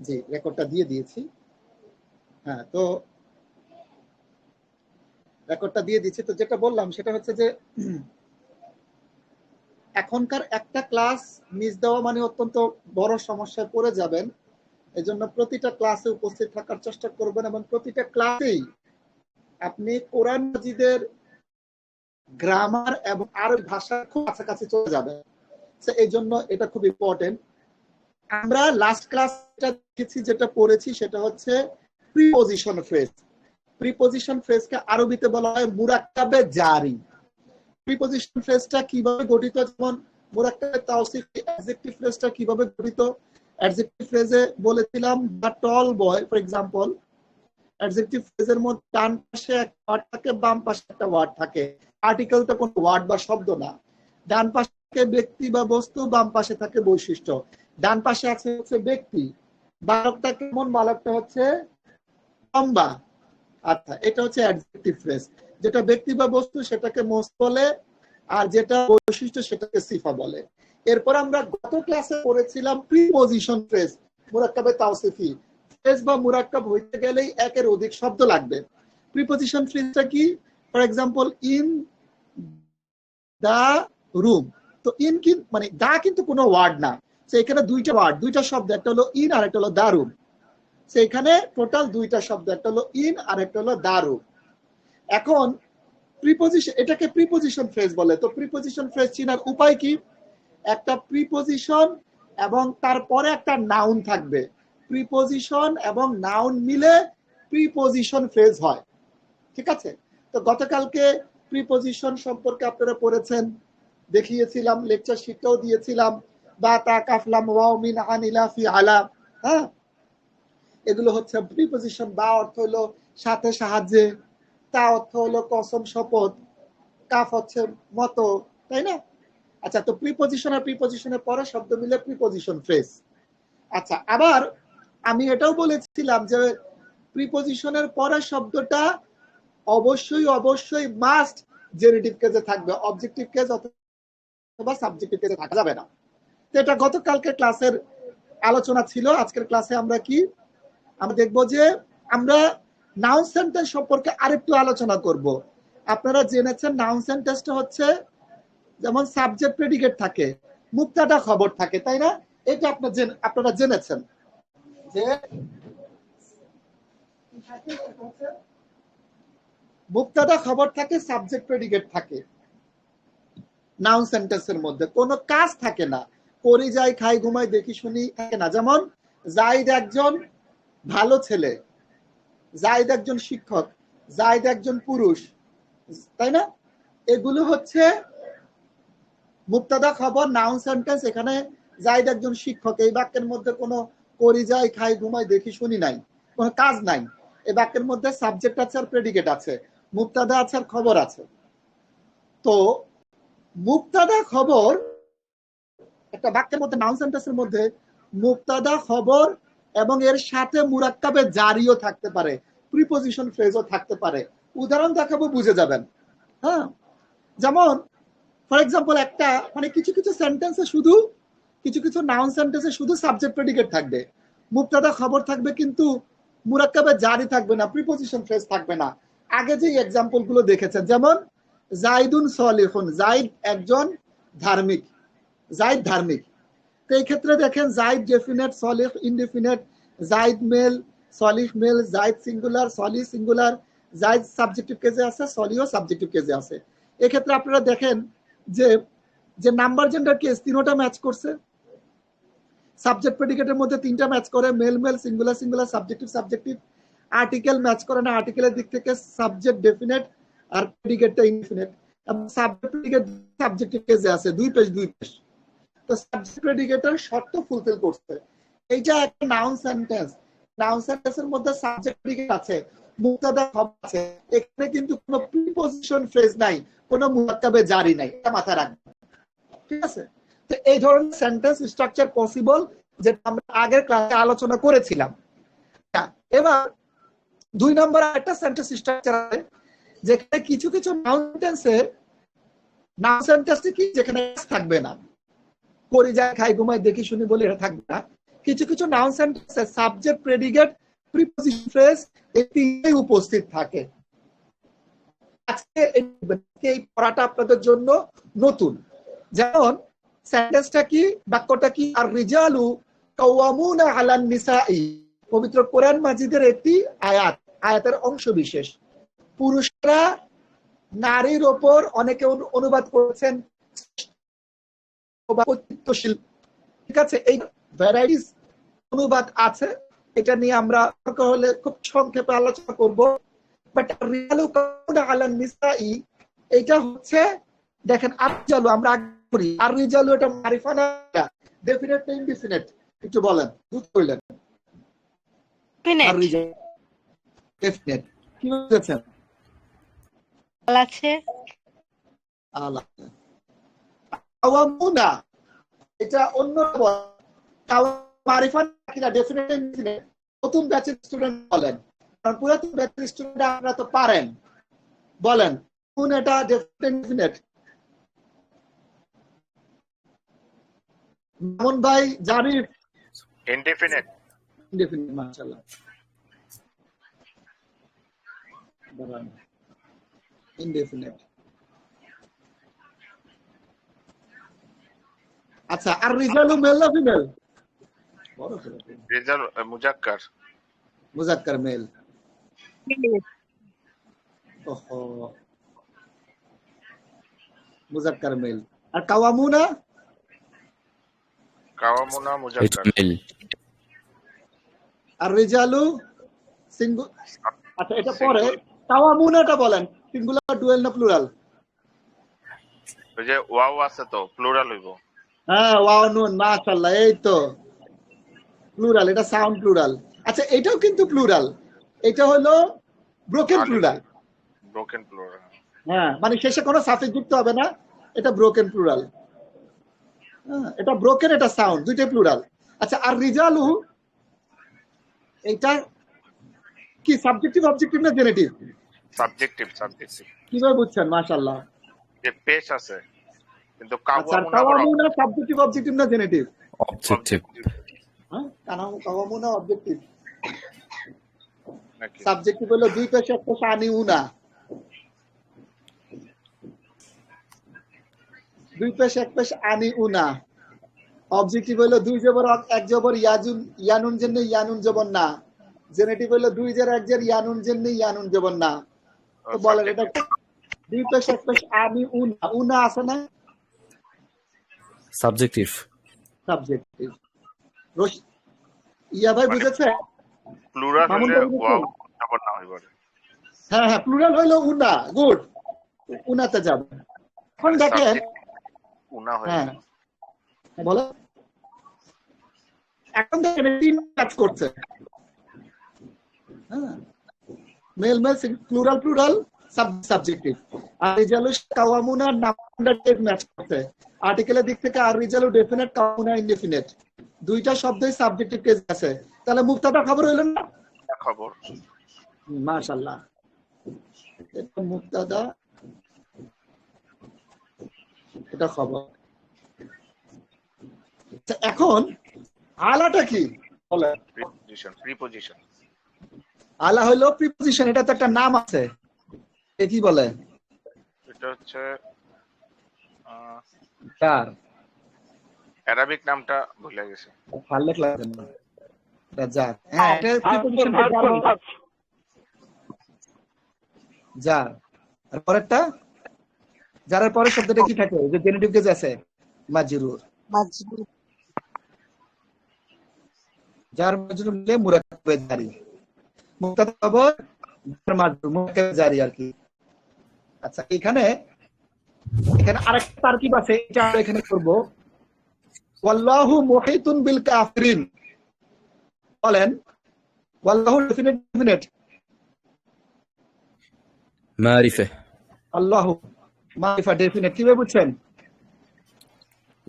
জি রেকর্ডটা দিয়ে দিয়েছি। হ্যাঁ, তো রেকর্ডটা দিয়ে দিচ্ছি। তো যেটা বললাম সেটা হচ্ছে যে এখনকার একটা ক্লাস মিস দেওয়া মানে অত্যন্ত বড় সমস্যায় পড়ে যাবেন। এজন্য প্রতিটা ক্লাসে উপস্থিত থাকার চেষ্টা করবেন এবং প্রতিটা ক্লাসেই আপনি কোরআন মাজিদের গ্রামার এবং আরবি ভাষার খুব কাছাকাছি চলে যাবেন। এই জন্য এটা খুব ইম্পর্টেন্ট। আমরা লাস্ট ক্লাসটা দেখেছি, যেটা পড়েছি সেটা হচ্ছে প্রিপজিশন ফ্রেজ। প্রিপজিশন ফ্রেজকে আরবিতে বলা হয় মুরাক্কাবে জারি। প্রিপজিশন ফ্রেজটা কিভাবে গঠিত, যেমন মুরাক্কাবে তাওসিফি অ্যাডজেক্টিভ ফ্রেজটা কিভাবে গঠিত। অ্যাডজেক্টিভ ফ্রেজে বলেছিলাম the tall boy for example, adjective ফ্রেজের মধ্যে ডান পাশে একটা ওয়ার্ড থাকে, বাম পাশে একটা ওয়ার্ড থাকে। আর্টিকেল তো কোনো ওয়ার্ড বা শব্দ না। ডান পাশে থাকে ব্যক্তি বা বস্তু, বাম পাশে থাকে বৈশিষ্ট্য। ডান পাশে আছে হচ্ছে ব্যক্তি, বালকটা কেমন, বালকটা হচ্ছে লম্বা। আচ্ছা, এটা হচ্ছে অ্যাডজেক্টিভ ফ্রেজ। যেটা ব্যক্তি বা বস্তু সেটাকে মৌসুম বলে, আর যেটা বৈশিষ্ট্য সেটাকে সিফা বলে। এরপর আমরা গত ক্লাসে পড়েছিলাম প্রিপজিশন ফ্রেজ, মুরাক্কাবে তাওসিফি। ফ্রেজ বা মুরাক্কাব হইতে গেলেই একের অধিক শব্দ লাগবে। প্রিপজিশন ফ্রেজটা কি? For example in the room. তো ইন কি মানে দা কিন্তু কোনো ওয়ার্ড না, এখানে দুইটা ওয়ার্ড, দুইটা শব্দ, একটা হলো ইন আর একটা হলো দা রুম। এখানে টোটাল দুইটা শব্দ, একটা হলো ইন আর একটা হলো দা রুম। এখন প্রিপজিশন, এটাকে প্রিপজিশন ফ্রেজ বলে। তো প্রিপজিশন ফ্রেজ চিনার উপায় কি? একটা প্রিপজিশন এবং তারপরে একটা নাউন থাকবে। প্রিপজিশন এবং নাউন মিলে প্রিপজিশন ফ্রেজ হয়। ঠিক আছে? তো গতকালকে প্রিপজিশন সম্পর্কে আপনারা পড়েছেন, দেখিয়েছিলাম, লেকচার শিটটাও দিয়েছিলাম। বা তা কাফলাম ওয়াও মিন আনিলা ফি আলা। হ্যাঁ, এগুলো হচ্ছে প্রিপজিশন। বা অর্থ হলো সাথে, সাহায্যে। তা অর্থ হলো কসম, শপথ। কাফ হচ্ছে মতো, তাই না? আচ্ছা, তো প্রিপজিশন আর প্রিপজিশনের পরে শব্দ মিলে প্রিপজিশন ফ্রেজ। আচ্ছা, আবার আমি এটাও বলেছিলাম যে প্রিপজিশনের পরে শব্দটা অবশ্যই অবশ্যই মাস্ট জেনেটিভ কেজে থাকবে, অবজেক্টিভ কেজ অথবা সাবজেক্টিভ কেজে থাকা যাবে না। তো এটা গতকালকে ক্লাসের আলোচনা ছিল। আজকের ক্লাসে আমরা কি আমরা দেখব যে আমরা নাউন সেন্টেন্স সম্পর্কে আরেকটু আলোচনা করব। আপনারা জেনেছেন নাউন সেন্টেন্সটা হচ্ছে যেমন সাবজেক্ট প্রেডিকেট থাকে, মুক্তাদা খবর থাকে, তাই না? এটা আপনারা জেনেছেন যে মুক্তাদা খবর থাকে, সাবজেক্ট প্রেডিকেট থাকে। নাউন সেন্টেন্সের মধ্যে কোনো কাজ থাকে না, করি যাই, খাই, ঘুমাই, দেখি, শুনি থাকে না। যেমন জাইদ একজন ভালো ছেলে, জাইদ একজন শিক্ষক, জাইদ একজন পুরুষ, তাই না? এগুলো হচ্ছে মুক্তাদা খবর, নাউন সেন্টেন্স। এখানে জাইদ একজন শিক্ষক, এই বাক্যের মধ্যে কোনো করি যাই, খাই, ঘুমাই, দেখি, শুনি নাই, কোনো কাজ নাই। এই বাক্যের মধ্যে সাবজেক্ট আছে আর প্রেডিকেট আছে, মুক্তাদা আছে আর খবর আছে। তো মুক্তাদা খবর একটা বাক্যের মধ্যে, নাউন সেন্টেন্সের মধ্যে মুক্তাদা খবর এবং এর সাথে মুরাক্কাবে জারিও থাকতে পারে, প্রিপজিশন ফ্রেজও থাকতে পারে। উদাহরণ দেখাবো, বুঝে যাবেন। হ্যাঁ, যেমন ফর এক্সাম্পল একটা মানে কিছু কিছু সেন্টেন্সে শুধু, কিছু কিছু নাউন সেন্টেন্সে শুধু সাবজেক্ট প্রেডিকেট থাকবে, মুক্তাদা খবর থাকবে, কিন্তু মুরাক্কাবে জারি থাকবে না, প্রিপজিশন ফ্রেজ থাকবে না। আগে যে এক্সাম্পল গুলো দেখেছেন, যেমন জাইদুন সলিহুন, জাইদ একজন ধার্মিক, জাইদ ধার্মিক। তো এই ক্ষেত্রে দেখেন জাইদ ডেফিনেট, সলিহ ইনডেফিনেট, জাইদ মেল, সলিহ মেল, জাইদ সিঙ্গুলার, সলিহ সিঙ্গুলার, জাইদ সাবজেক্টিভ কেজে আছে, সলিহ সাবজেক্টিভ কেজে আছে। এক্ষেত্রে আপনারা দেখেন যে যে নাম্বার জেন্ডার কেস তিনটা ম্যাচ করছে। সাবজেক্ট প্রেডিকেটের মধ্যে তিনটা ম্যাচ করে, mail male, singular singular, subjective subjective. Article match করে না, আর্টিকেলের দিক থেকে সাবজেক্ট ডেফিনেট আর প্রেডিকেটটা ইনডেফিনেট। এবং সাবজেক্ট প্রেডিকেট সাবজেক্টিভ কেজে আছে, দুই পেজ দুই পেজ। তো সাবজেক্ট প্রেডিকেটের শর্ত ফুলফিল করছে। এইটা একটা নাউন সেন্টেন্স। নাউন সেন্টেন্সের মধ্যে সাবজেক্ট প্রেডিকেট আছে, মুক্তাদা খবর আছে, এখানে কিন্তু কোনো প্রিপজিশন ফ্রেজ নাই, কোনো মুরাক্কাবে জারি নাই, এটা মাথায় রাখবেন। ঠিক আছে? তো এই ধরনের সেন্টেন্স স্ট্রাকচার পসিবল, যেটা আমরা আগের ক্লাসে আলোচনা করেছিলাম। এবার দুই নম্বর একটা সেন্টেন্স স্ট্রাকচার আছে, যেখানে কিছু কিছু নাউন সেন্টেন্সে, নাউন সেন্টেন্স কি, যেখানে থাকবে না, করি যায়, খাই, ঘুমাই, দেখি, শুনি বলে এটা থাকবে না। কিছু কিছু নাউন সেন্টেন্সে সাবজেক্ট, প্রেডিকেট, প্রিপজিশন, ফ্রেজ এই তিনটাই উপস্থিত থাকে। আজকে এই পড়াটা আপনাদের জন্য নতুন। যেমন সেন্টেন্সটা কি, বাক্যটা কি, আর রিজালু কাওয়ামুনা আলান নিসাই, পবিত্র কোরআন মাজিদের একটি আয়াত, আয়াতের অংশ বিশেষ। পুরুষরা নারীর ওপর, অনেকে অনুবাদ করেছেন কর্তৃত্বশীল, ঠিক আছে, এই ভ্যারাইটিস অনুবাদ আছে, এটা নিয়ে আমরা হলে খুব সংক্ষেপে আলোচনা করব। বাট রিজালু কাওয়ামুনা আলান নিসাই এটা হচ্ছে, দেখেন আরজালু আমরা আগে করি, আর রিজালু এটা মারিফা না ডেফিনেট না ইনডিফিনিট, একটু বলেন, বুঝ করলেন? আর রিজালু ডেফিনেট, কি বুঝেছেন? আছে আলা কাওয়ামুনা এটা অন্য মারিফা কিনা ডেফিনেট ইনডিফিনিট, নতুন ব্যাচের স্টুডেন্ট বলেন, কারণ পুরাতন ব্যাচের স্টুডেন্ট আপনারা তো পারেন, বলেন কোন এটা ডেফিনেট ইনডিফিনিট? মামুন ভাই, জারিফ? ইনডিফিনিট। ইনডিফিনিট, মাশাআল্লাহ। ইনডিফিনিট। আচ্ছা, আর রিজালু মেল না ফিমেল? রিজাল মুজাক্কার। মুজাক্কার, মেল। ওহো, মুজাক্কার, মেল। আর কাওয়ামুনা? কাওয়ামুনা মুজাক্কার। আর রিজালু সিঙ্গুলার। আচ্ছা, এটা পরে কাওয়ামুনাটা বলেন, সিঙ্গুলার, ডুয়াল না প্লুরাল? ওই যে ওয়াও আছে তো, প্লুরাল হইব। হ্যাঁ, ওয়াও নুন, মাশাআল্লাহ, এই তো প্লুরাল, এটা সাউন্ড প্লুরাল। আচ্ছা, এটাও কিন্তু প্লুরাল, এটা হলো ব্রোকেন প্লুরাল। ব্রোকেন প্লুরাল, হ্যাঁ, মানে শেষে কোনো সাফিক্স যুক্ত হবে না, এটা ব্রোকেন প্লুরাল। এটা ব্রোকেন, এটা সাউন্ড, দুইটাই প্লুরাল। আচ্ছা, আর রিজালু এটা কি সাবজেক্টিভ, অবজেক্টিভ না জেনেটিভ? সাবজেক্টিভ। সাবজেক্টিভ কিভাবে বুঝছেন? মাশাআল্লাহ। যে পেশ আছে, কিন্তু আচ্ছা, কাওয়ামুনা সাবজেক্টিভ, অবজেক্টিভ না জেনেটিভ? অবজেক্টিভ। হ্যাঁ, কাওয়ামুনা অবজেক্টিভ। নাকি সাবজেক্টিভ হলো দুই পেশে এক পেশে আনি উনা, দুই পেশে এক পেশে আনি উনা। অবজেক্টিভ হলো দুই জবর এক জবর ইয়াজুন, ইয়ানুন জেনে ইয়ানুন জবর না। জেনেটিভ হলো দুই জের এক জের ইয়ানুন জেনে ইয়ানুন জবর না। তো বলেন এটা দুই পেশে এক পেশে আনি উনা, উনা আছে না? সাবজেক্টিভ। সাবজেক্টিভ। ইয়া ভাই বুঝেছে? প্লুরাল হলে ওয়াও জবর না হইব। হ্যাঁ হ্যাঁ, প্লুরাল হলো উনা, গুড, উনাতে যাবে। এখন দেখেন উনা হয়ে হ্যাঁ বলো, এখন দেখেন তিন কাজ করছে। হ্যাঁ, male male, plural plural, subjective. আর রিজালু কাওয়ামুনা নাউনটা ম্যাচ করছে। আর্টিকেলের দিক থেকে আর রিজালু ডেফিনেট, কাওয়ামুনা ইনডেফিনিট, দুইটা শব্দই সাবজেক্টিভ কেস আছে। তাহলে মুক্তাদা খবর হইল না? খবর। মাশাআল্লাহ, এটা মুক্তাদা, এটা খবর। এখন আলাটা কি বলে? প্রিপজিশন। আলা হলো প্রিপজিশন, এটা তো একটা নাম আছে, এ কি বলে? এটা হচ্ছে কার আরবিক নামটা ভুলে গেছি। ভালো লাগে না এটা জার। হ্যাঁ, এটা প্রিপজিশন জার। আর পরেরটা, জারের পরের শব্দটা কি থাকে? যে জেনেটিভ কেস আছে, মাজরুর। জার মাজরুর মিলে মুরাক্কাবে জারি, মুক্তাদা খবর জার মাজরুর মুরাক্কাবে জারি আর কি। আচ্ছা, এখানে আরেকটা তারকিব আছে, এটা আমরা এখানে করব। ওয়াল্লাহু মুহিতুন বিল কাফিরিন, বলেন ওয়াল্লাহু ডেফিনেট মারিফা। আল্লাহু মারিফা ডেফিনেট, কিভাবে বুঝছেন?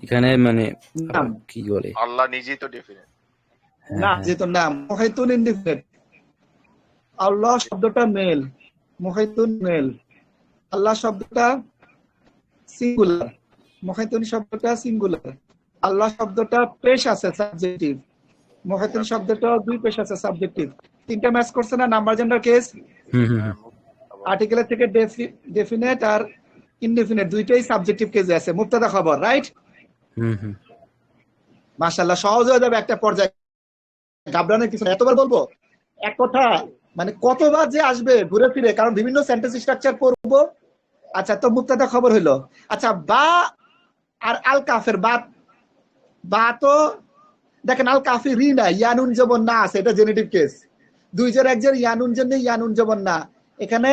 এখানে মানে নাম কি বলে? আল্লাহ নিজেই তো ডেফিনেট না, যেহেতু নাম। মুহিতুন ইনডিফিনিট, আল্লাহ শব্দটা মেল, মুহিতুন মেল, আল্লাহ শব্দটা সিঙ্গুলার, মুহিতুন শব্দটা সিঙ্গুলার, আল্লাহ শব্দটা পেশ আছে সাবজেক্টিভ, মুহাদ্দিস শব্দটা দুই পেশ আছে, সাবজেক্টিভ। তিনটা ম্যাচ করছে না, নাম্বার জেন্ডার কেস, আর্টিকেলের থেকে ডেফিনেট আর ইনডেফিনেট দুইটাই সাবজেক্টিভ কেসে আছে, মুবতাদা খবর, রাইট? মাশাআল্লাহ, সহজ হয়ে যাবে একটা পর্যায়ে, ঘাবড়ানোর কিছু না। এতবার বলবো এক কথা, মানে কতবার যে আসবে ঘুরে ফিরে, কারণ বিভিন্ন সেন্টেন্স স্ট্রাকচার পড়বো। আচ্ছা, তো মুবতাদা খবর হইলো। আচ্ছা, বা আর আল কাফের, বা তো দেখেন আল কাফিরিনা ইয়ানুন জবর না আছে, এটা জেনেটিভ কেস। দুই জের এক জের ইয়ানুন জন্য ইয়ানুন জবর না, এখানে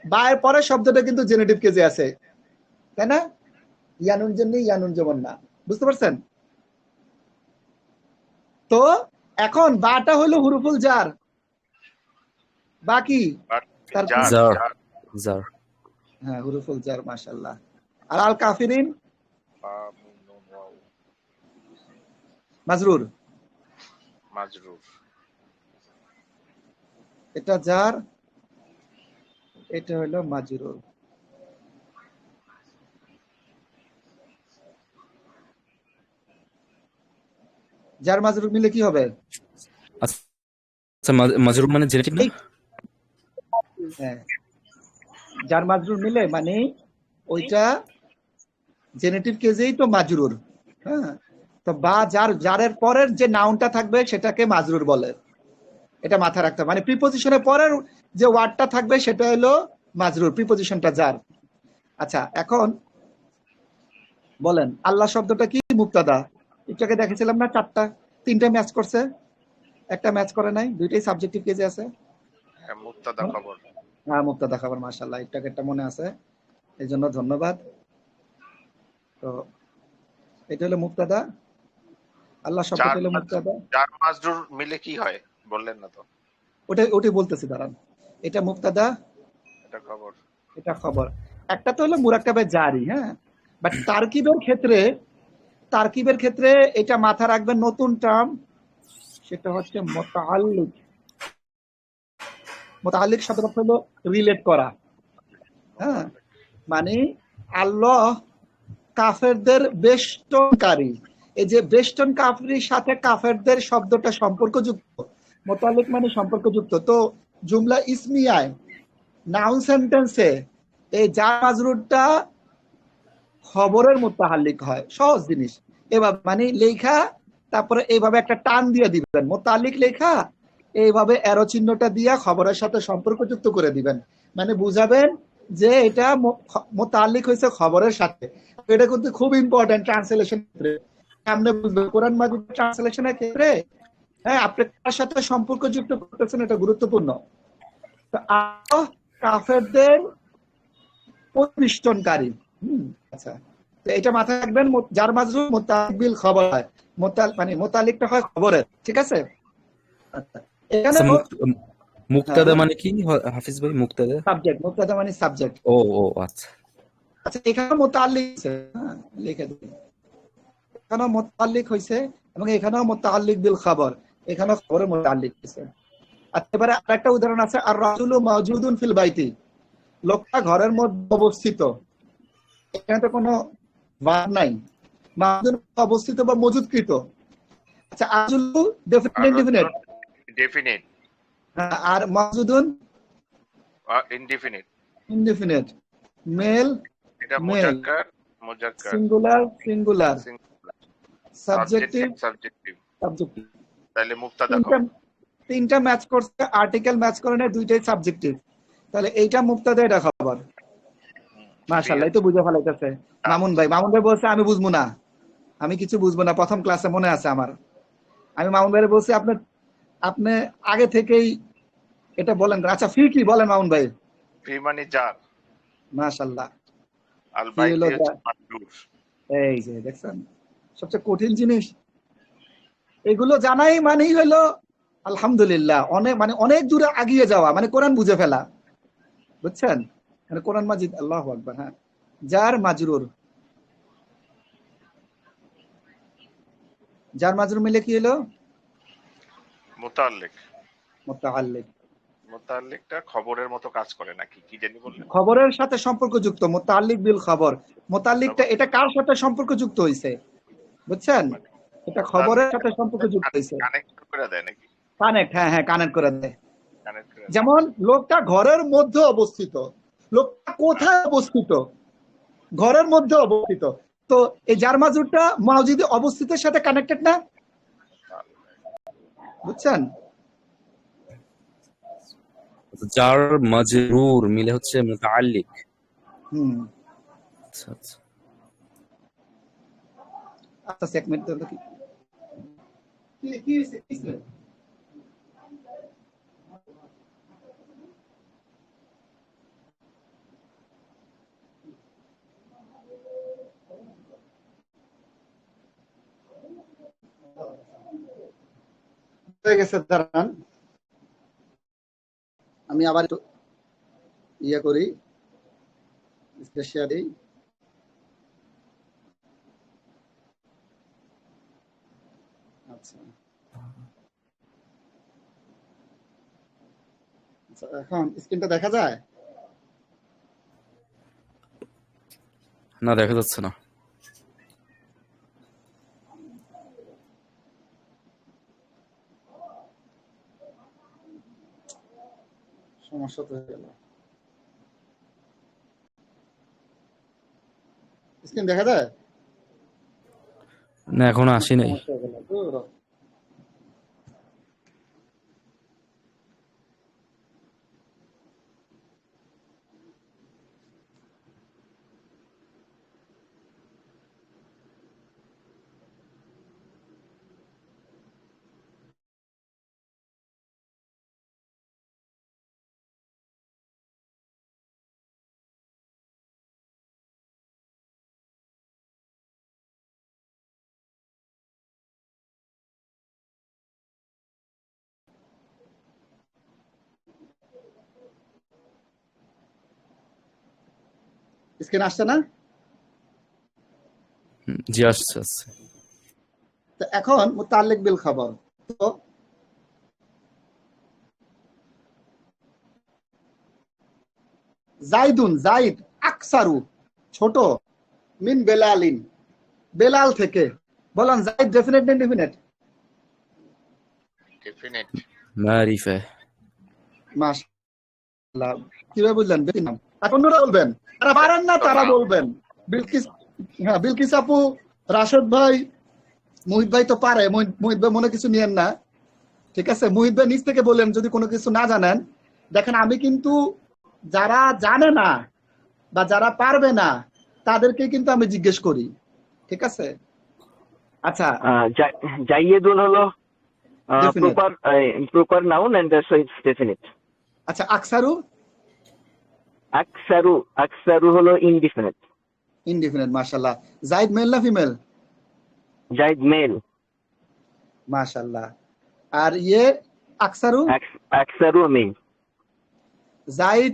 বা এর পরে শব্দটা কিন্তু জেনেটিভ কেসে আছে, তাই না? ইয়ানুন জন্য ইয়ানুন জবর না, বুঝতে পারছেন? তো এখন বাটা হলো হুরুফুল জার, বাকি হ্যাঁ হুরুফুল জার, মাশাআল্লাহ। আর আল কাফিরিন মাজরুর, এটা জার, এটা হলো মাজরুর। জার মাজরুর মিলে কি হবে? আচ্ছা, মাজরুর মানে জেনেটিভ না? হ্যাঁ, জার মাজরুর মিলে মানে ওইটা জেনেটিভ কেসেই তো মাজরুর। হ্যাঁ, তো বা জারের পরের যে নাউনটা থাকবে সেটাকে মাজরুর বলে, এটা মাথায় রাখতে হবে। মানে প্রিপোজিশনের পরের যে ওয়ার্ডটা থাকবে সেটা হলো মাজরুর, প্রিপোজিশনটা জার। আচ্ছা, এখন বলেন আল্লাহ শব্দটা কি? মুবতাদা। এটাকে দেখেছিলাম না, তিনটা ম্যাচ করছে, একটা ম্যাচ করে নাই, দুইটাই সাবজেক্টিভ কেসে আছে। মুবতাদা খবর, হ্যাঁ মুবতাদা খবর, মাশাআল্লাহ, এটাকে একটা মনে আছে, এই জন্য ধন্যবাদ। তো এটা হলো মুবতাদা, আল্লাহ শব্দটা হলো মুবতাদা। জার মাজরুর মিলে কি হয় বললেন না তো? ওটাই বলতেছি, দাঁড়ান। এটা মুবতাদা, এটা খবর। একটা তো হলো মুরাক্কাবে জারি, হ্যাঁ, বাট তারকিবের ক্ষেত্রে এটা মাথা রাখবেন, নতুন টার্ম, সেটা হচ্ছে মুতাআল্লিক। মুতাআল্লিক শব্দের অর্থ হলো রিলেট করা। হ্যাঁ, মানে আল্লাহ কাফেরদের বেষ্টনকারী, এই যে বেষ্টন কাফিরের সাথে কাফেরদের শব্দটা সম্পর্কযুক্ত, মুতাআল্লিক মানে সম্পর্কযুক্ত। তো জুমলা ইসমিয়ায়, নাউন সেন্টেন্সে এই জার মাজরুরটা খবরের মুতাআল্লিক হয়। সহজ জিনিস, এভাবে মানে লেখা, তারপরে এইভাবে একটা টান দিয়ে দিবেন, মুতাআল্লিক লেখা, এইভাবে এরো চিহ্নটা দিয়া খবরের সাথে সম্পর্কযুক্ত করে দিবেন, মানে বুঝাবেন যে এটা মুতাআল্লিক হয়েছে খবরের সাথে। এটা কিন্তু খুব ইম্পর্টেন্ট ট্রান্সলেশন ক্ষেত্রে, সামনে বুঝবেন কোরআন মাজিদ ট্রান্সলেশনের ক্ষেত্রে, হ্যাঁ, আপনি কার সাথে সম্পর্কযুক্ত করতেছেন এটা গুরুত্বপূর্ণ। তো আল্লাহ কাফেরদের পরিবেষ্টনকারী। আচ্ছা, তো এটা মাথায় রাখবেন, জার মাজরুর মুতাআল্লিক বিল খবর হয়, মানে মুতাআল্লিকটা হয় খবরের, ঠিক আছে? আচ্ছা, এখানে মুক্তাদা মানে কি হাফিজ ভাই? মুক্তাদা সাবজেক্ট, মুক্তাদা মানে সাবজেক্ট। ও আচ্ছা আচ্ছা, এখানে মুতাআল্লিক আছে, হ্যাঁ লিখে দিন, এখানে মুতাআল্লিক হইছে এবং এখানেও মুতাআল্লিক বিল খবর, এখানেও খবরে মুতাআল্লিক হইছে। আচ্ছা, এবারে আরেকটা উদাহরণ আছে, আর রাজুলু মাওজুদুন ফিল বাইতি, লোকটা ঘরের মধ্যে অবস্থিত। এখানে তো কোনো ভার্ব নাই, মাওজুদ অবস্থিত বা মজুদকৃত। আচ্ছা, আজুলু ডেফিনিট ডেফিনিট, আর মাওজুদুন ইনডেফিনিট। মেল, এটা মুজাক্কার, সিঙ্গুলার, সাবজেক্টিভ, তাহলে মুবতাদা খবর। তিনটা ম্যাচ করছে, আর্টিকেল ম্যাচ করে না, দুইটাই সাবজেক্টিভ, তাহলে এইটা মুবতাদা, এটা খবর। মাশাআল্লাহ, এই তো বুঝে ফেলাইতেছে মামুন ভাই বলছে আমি বুঝবো না, আমি কিছু বুঝবো না, প্রথম ক্লাসে মনে আছে আমার, আমি মামুন ভাই বলছি আপনি আগে থেকেই এটা বলেন। আচ্ছা, ফি কি বলেন মামুন ভাই? ফি মানে জার, মাশাআল্লাহ, আল বাইতি হচ্ছে মাজরুর। এই যে দেখছেন, সবচেয়ে কঠিন জিনিস এগুলো জানাই মানেই হলো আলহামদুলিল্লাহ, অনেক দূরে আগিয়ে যাওয়া, মানে কোরআন বুঝে ফেলা, বুঝছেন? মানে কোরআন মাজিদ, আল্লাহু আকবার। হ্যাঁ, জার মাজরুর, জার মাজরুর মিলে কি হলো? মুতাআল্লিকটা খবরের মতো কাজ করে নাকি কি জানি বললেন? খবরের সাথে সম্পর্কযুক্ত, মুতাআল্লিক বিল খবর। মুতাআল্লিকটা এটা কার সাথে সম্পর্কযুক্ত হইছে, বুঝছেন? এটা খবরের সাথে সম্পর্কযুক্ত হইছে, করে দেয় নাকি? কানেক্ট, হ্যাঁ হ্যাঁ, কানেক্ট করে দেয়। কানেক্ট করে দেয়। যেমন লোকটা ঘরের মধ্যে অবস্থিত, লোকটা কোথায় অবস্থিত? ঘরের মধ্যে অবস্থিত। তো এই জার মাজরুরটা মাউজুদ অবস্থিতের সাথে কানেক্টেড না? বুঝছেন? জার মাজরুর মিলে হচ্ছে মুতাআল্লিক। হুম। আচ্ছা আচ্ছা। আচ্ছা, এক মিনিট দাও দেখি। কি হইছে? হয়ে গেছে, দাঁড়ান আমি আবার একটু ইয়ে করি, শেয়ার দিই। আচ্ছা আচ্ছা, এখন স্ক্রিনটা দেখা যায়? না, দেখা যাচ্ছে না। সমস্যা তো হয়ে গেল। স্ক্রিন দেখা যায়? না, এখনো আসি নাই। সমস্যা হয়ে গেল। ধুর। স্ক্রিন আসছে না? জি, আসছে আসছে। তো এখন মুতাল্লিক বিল খবর। তো জাইদুন, জাইদ আকসারু ছোট, মিন বেলালিন বেলাল থেকে। বলেন জাইদ ডেফিনেট না ইনডেফিনেট? ডেফিনেট। মারিফা। মাশাআল্লাহ, কিভাবে বুঝলেন? বেশি নাম। এখন অন্যরা বলবেন, তারা পারেন না, তারা বলবেন। বিলকিস, হ্যাঁ বিলকিস আপু, রাশেদ ভাই, মুহিত ভাই তো পারে। মুহিত ভাই মনে কিছু নিয়েন না, ঠিক আছে? মুহিত ভাই নিজ থেকে বলেন যদি কোনো কিছু না জানেন। দেখেন আমি কিন্তু যারা জানে না বা যারা পারবে না তাদেরকে কিন্তু আমি জিজ্ঞেস করি, ঠিক আছে? আচ্ছা, জাইয়েদুন হলো definite. proper noun and so it's definite. আচ্ছা, আকসারু? আকসারু হলো indefinite. ইনডিফিনিট। মাশাআল্লাহ। জাইদ মেল না ফিমেল? Zaid male. মাশাআল্লাহ। আর ইয়ে আকসারু? আকসারু মেল। জাইদ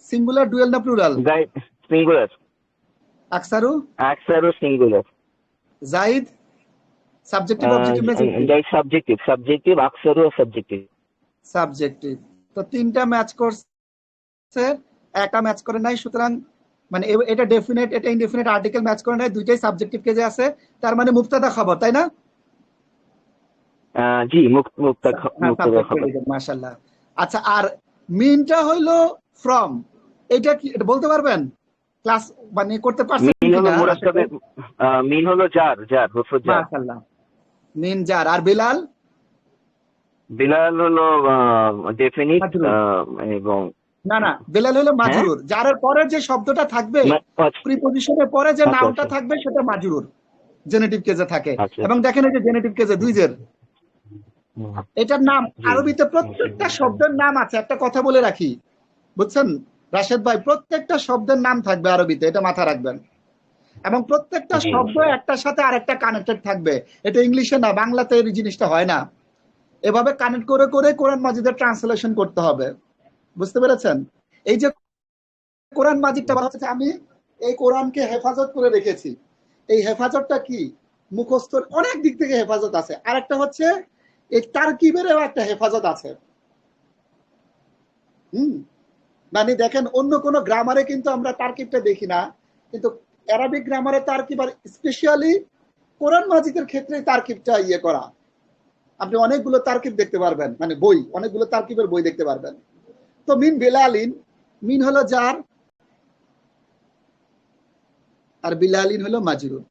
সিঙ্গুলার, ডুয়াল না প্লুরাল? Zaid singular. আকসারু সিঙ্গুলার। জাইদ সাবজেক্টিভ, অবজেক্টিভ না সাবজেক্টিভ? জাইদ সাবজেক্টিভ, আকসারু সাবজেক্টিভ। সাবজেক্টিভ। তো তিনটা ম্যাচ করছে, একটা ম্যাচ করে নাই। সুতরাং মানে এটা ডেফিনেট, এটা ইনডেফিনেট, আর্টিকেল ম্যাচ করে নাই, দুইটাই সাবজেক্টিভ কেজে আছে। তার মানে মুবতাদা খবর, তাই না? জি, মুক্তাদা খবর। মাশাআল্লাহ। আচ্ছা, আর মিনটা হইলো ফ্রম, এটা কি এটা বলতে পারবেন? ক্লাস মানে করতে পারছেন মিন হলো কিনা? মুরাক্কাবে, মিন হলো জার হরফ জার। মাশাআল্লাহ। মিন জার। আর বিলাল? বিলাল হলো ডেফিনিট এবং না না, বিলাল হলো মাজরুর। জারের পরে যে শব্দটা থাকবে, প্রিপজিশনের পরে যে নাউনটা থাকবে সেটা মাজরুর, জেনেটিভ কেজে থাকে। এবং দেখেন এই যে জেনেটিভ কেজে দুই জের, এটার নাম আরবিতে প্রত্যেকটা শব্দের নাম আছে। একটা কথা বলে রাখি, বুঝছেন রাশেদ ভাই? প্রত্যেকটা শব্দের নাম থাকবে আরবিতে, এটা মাথা রাখবেন। এবং প্রত্যেকটা শব্দ একটার সাথে আরেকটা কানেক্টেড থাকবে। এটা ইংলিশে না, বাংলাতে এই জিনিসটা হয় না। এভাবে কানেক্ট করে করে কোরআন মাজিদের ট্রান্সলেশন করতে হবে, বুঝতে পেরেছেন? এই যে কোরআন মাজিদটা বলা হচ্ছে, আমি এই কোরআনকে হেফাজত করে রেখেছি। এই হেফাজতটা কি? মুখস্থর অনেক দিক থেকে হেফাজত আছে। আর একটা হচ্ছে এই তারকিবেরও একটা হেফাজত আছে। মানে দেখেন অন্য কোন গ্রামারে কিন্তু আমরা তারকিবটা দেখি না, কিন্তু অ্যারাবিক গ্রামারে তারকিব, আর স্পেশালি কোরআন মাজিদের ক্ষেত্রে তারকিবটা ইয়ে করা, আপনি অনেকগুলো তারকিব দেখতে পারবেন, মানে বই, অনেকগুলো তারকিবের বই দেখতে পারবেন। তো মিন বিলালিন, মিন হলো জার আর বিলালিন হলো মাজরুর।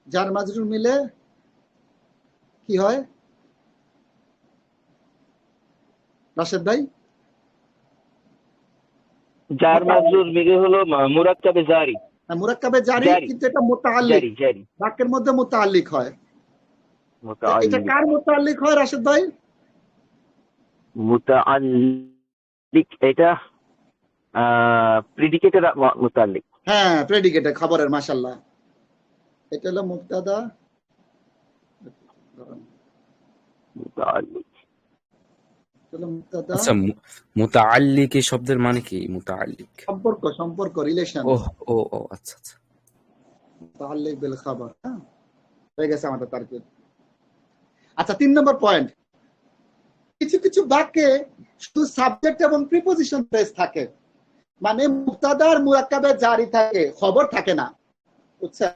জার মাজরুর মিলে কি হয় রাশেদ ভাই? জার মাজরুর মিলে হলো মুরাক্কাবে জারি। মুরাক্কাবে জারি, জারি কিন্তু এটা মুতাআল্লিক, জারি জারি বাক্যের মধ্যে মুতাআল্লিক হয়। তো এটা মুতাআল্লিক। কার মুতাআল্লিক হয় রাশেদ ভাই? মুতাআল্লিক এটা প্রিডিকেটের মুতাআল্লিক। হ্যাঁ, প্রেডিকেটে, খবরের, মাশাআল্লাহ। এটা হলো মুবতাদা, মুতাআল্লিক। এটা হলো মুবতাদা, আচ্ছা, মুতাআল্লিক এই শব্দের মানে কি? মুতাআল্লিক সম্পর্ক, সম্পর্ক, রিলেশন। ও ও ও আচ্ছা আচ্ছা। মুতাআল্লিক বিল খবর। হ্যাঁ, হয়ে গেছে আমাদের তারকিব। আচ্ছা, 3 নম্বর পয়েন্ট, কিছু কিছু বাক্যে শুধু সাবজেক্ট এবং প্রিপোজিশন ফ্রেজ থাকে, মানে মুবতাদা আর মুরাক্কাবে জারি থাকে, খবর থাকে না। বুঝছেন?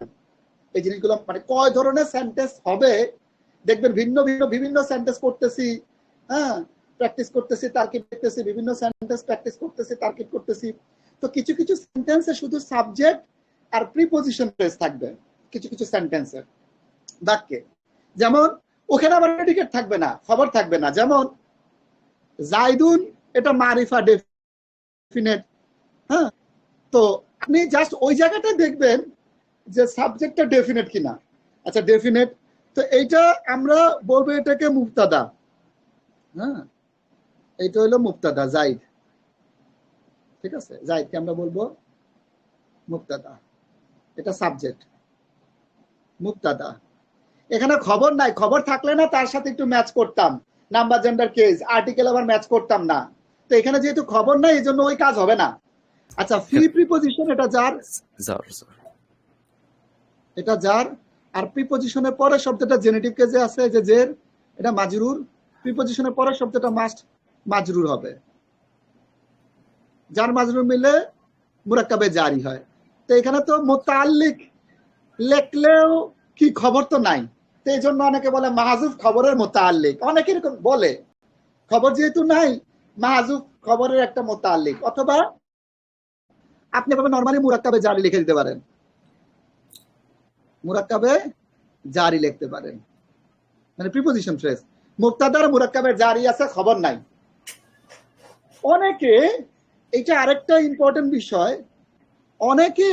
এই জিনিসগুলো মানে কয় ধরনের সেন্টেন্স হবে দেখবেন, ভিন্ন ভিন্ন বিভিন্ন সেন্টেন্স পড়তেছি, হ্যাঁ, প্র্যাকটিস করতেছি, তারকিব দেখতেছি, বিভিন্ন সেন্টেন্স প্র্যাকটিস করতেছি, তারকিব করতেছি। তো কিছু কিছু সেন্টেন্সে শুধু সাবজেক্ট আর প্রিপোজিশন ফ্রেজ থাকবে, কিছু কিছু সেন্টেন্সে, বাক্যে। যেমন ওখানে আবার প্রেডিকেট থাকবে না, খবর থাকবে না। যেমন জাইদুন, এটা মারিফা ডেফিনেট, হ্যাঁ। তো আপনি জাস্ট ওই জায়গাটা দেখবেন যে সাবজেক্টটা ডেফিনেট কিনা। আচ্ছা, ডেফিনেট, তো এইটা আমরা বলবো এটাকে মুবতাদা। হ্যাঁ, এইটা হলো মুবতাদা, জাইদ। ঠিক আছে, জাইদকে আমরা বলবো মুবতাদা, এটা সাবজেক্ট, মুবতাদা। এখানে খবর নাই, খবর থাকলে না তার সাথে একটু ম্যাচ করতাম, নাম্বার, জেন্ডার, কেস, আর্টিকেল আবার ম্যাচ করতাম না। তো এখানে যেহেতু খবর নাই, এই জন্য ওই কাজ হবে না। আচ্ছা, ফি প্রিপোজিশন, এটা জার, জার জার। এটা জার। আর প্রিপোজিশনের পরের শব্দটা জেনেটিভ কেসে আছে, যে জের, এটা মাজরুর। প্রিপোজিশনের পরের শব্দটা মাস্ট মাজরুর হবে। জার মাজরুর মিলে মুরাক্কাবে জারি হয়। তো এখানে তো মুতাআল্লিক লেখলেও কি খবর তো নাই, তো এই জন্য অনেকে বলে মাহজুফ খবরের মুতাআল্লিক, অনেকে এরকম বলে। খবর যেহেতু নাই, মাহজুফ খবরের একটা মুতাআল্লিক। অথবা আপনি ভাবে নরমালি মুরাক্কাবে জারি লিখে দিতে পারেন, মুরাক্কাবে জারি লিখতে পারেন, মানে প্রিপোজিশন ফ্রেজ। মুবতাদার মুরাক্কাবে জারি আছে, খবর নাই। অনেকে, এটা আরেকটা ইম্পর্টেন্ট বিষয়, অনেকে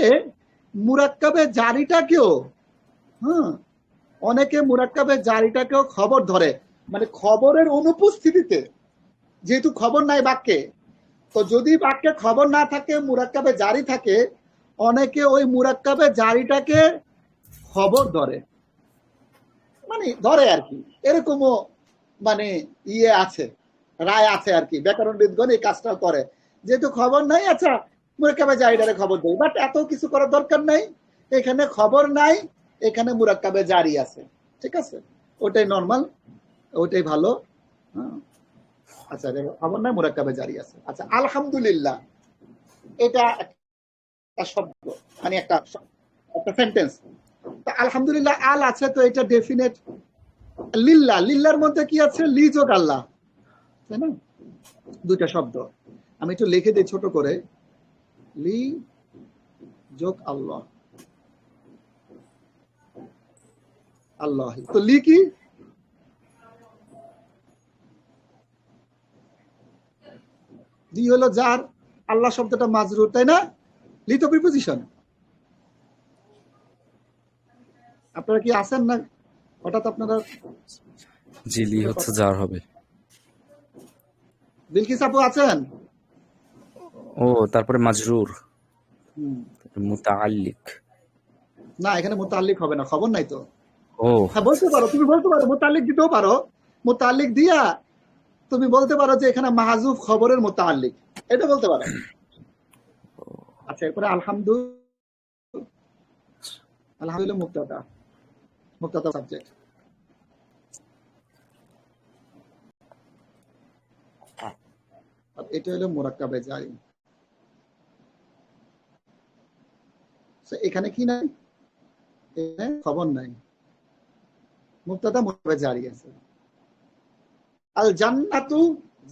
মুরাক্কাবে জারিটাকেও, হ্যাঁ, অনেকে মুরাক্কাবে জারিটাকেও খবর ধরে, মানে খবরের অনুপস্থিতিতে, যেহেতু খবর নাই বাক্যে, তো যদি বাক্যে খবর না থাকে, মুরাক্কাবে জারি থাকে, অনেকে ওই মুরাক্কাবে জারিটাকে খবর ধরে, মানে ধরে আর কি, এরকমও মানে ইয়ে আছে, রায় আছে আর কি, ব্যাকরণবিদগণ এই কাজটা করে। যেহেতু খবর নাই, আচ্ছা মুরাক্কাবে জারিটারে খবর দেয়, বাট এত কিছু করার দরকার নাই, এখানে খবর নাই, এখানে মুরাক্কাবে জারি আছে, ঠিক আছে, ওটাই নরমাল, ওটাই ভালো। হ্যাঁ, আচ্ছা, খবর নাই, মুরাক্কাবে জারি আছে। আচ্ছা, আলহামদুলিল্লাহ, এটা একটা শব্দ, মানে একটা একটা সেন্টেন্স। তো আলহামদুলিল্লাহ আল আছে, তো এটা ডেফিনেট। লিল্লাহ, লিল্লার মধ্যে কি আছে? লি যোগ আল্লাহ, তাই না? দুইটা শব্দ, আমি একটু লিখে দিই ছোট করে, লি যোগ আল্লাহ, আল্লাহ। তো লি কি? লি হলো যার, আল্লাহ শব্দটা মাজরুর, তাই না? লি তো প্রিপোজিশন। আপনারা কি আছেন না? হঠাৎ আপনারা, জি, লি হচ্ছে জার হবে। বিলকিস আপু আছেন? ও, তারপরে মাজরুর, মুতাআল্লিক। না, এখানে মুতাআল্লিক হবে না, খবর নাই তো। ও হ্যাঁ, বলতে পারো, তুমি বলতে পারো, মুতাআল্লিক দিতেও পারো। মুতাআল্লিক দিয়া তুমি বলতে পারো যে এখানে মাহজুফ খবরের মুতাআল্লিক, এটা বলতে পারো। আচ্ছা, এরপরে আলহামদুলিল্লাহ মুবতাদা, মুবতাদা সাবজেক্ট। এটা হলো মুরাক্কাবে জারি। এখানে কি নাই? এখানে খবর নাই, মুবতাদা মুরাক্কাবে জারি আছে। আল জান্নাতু,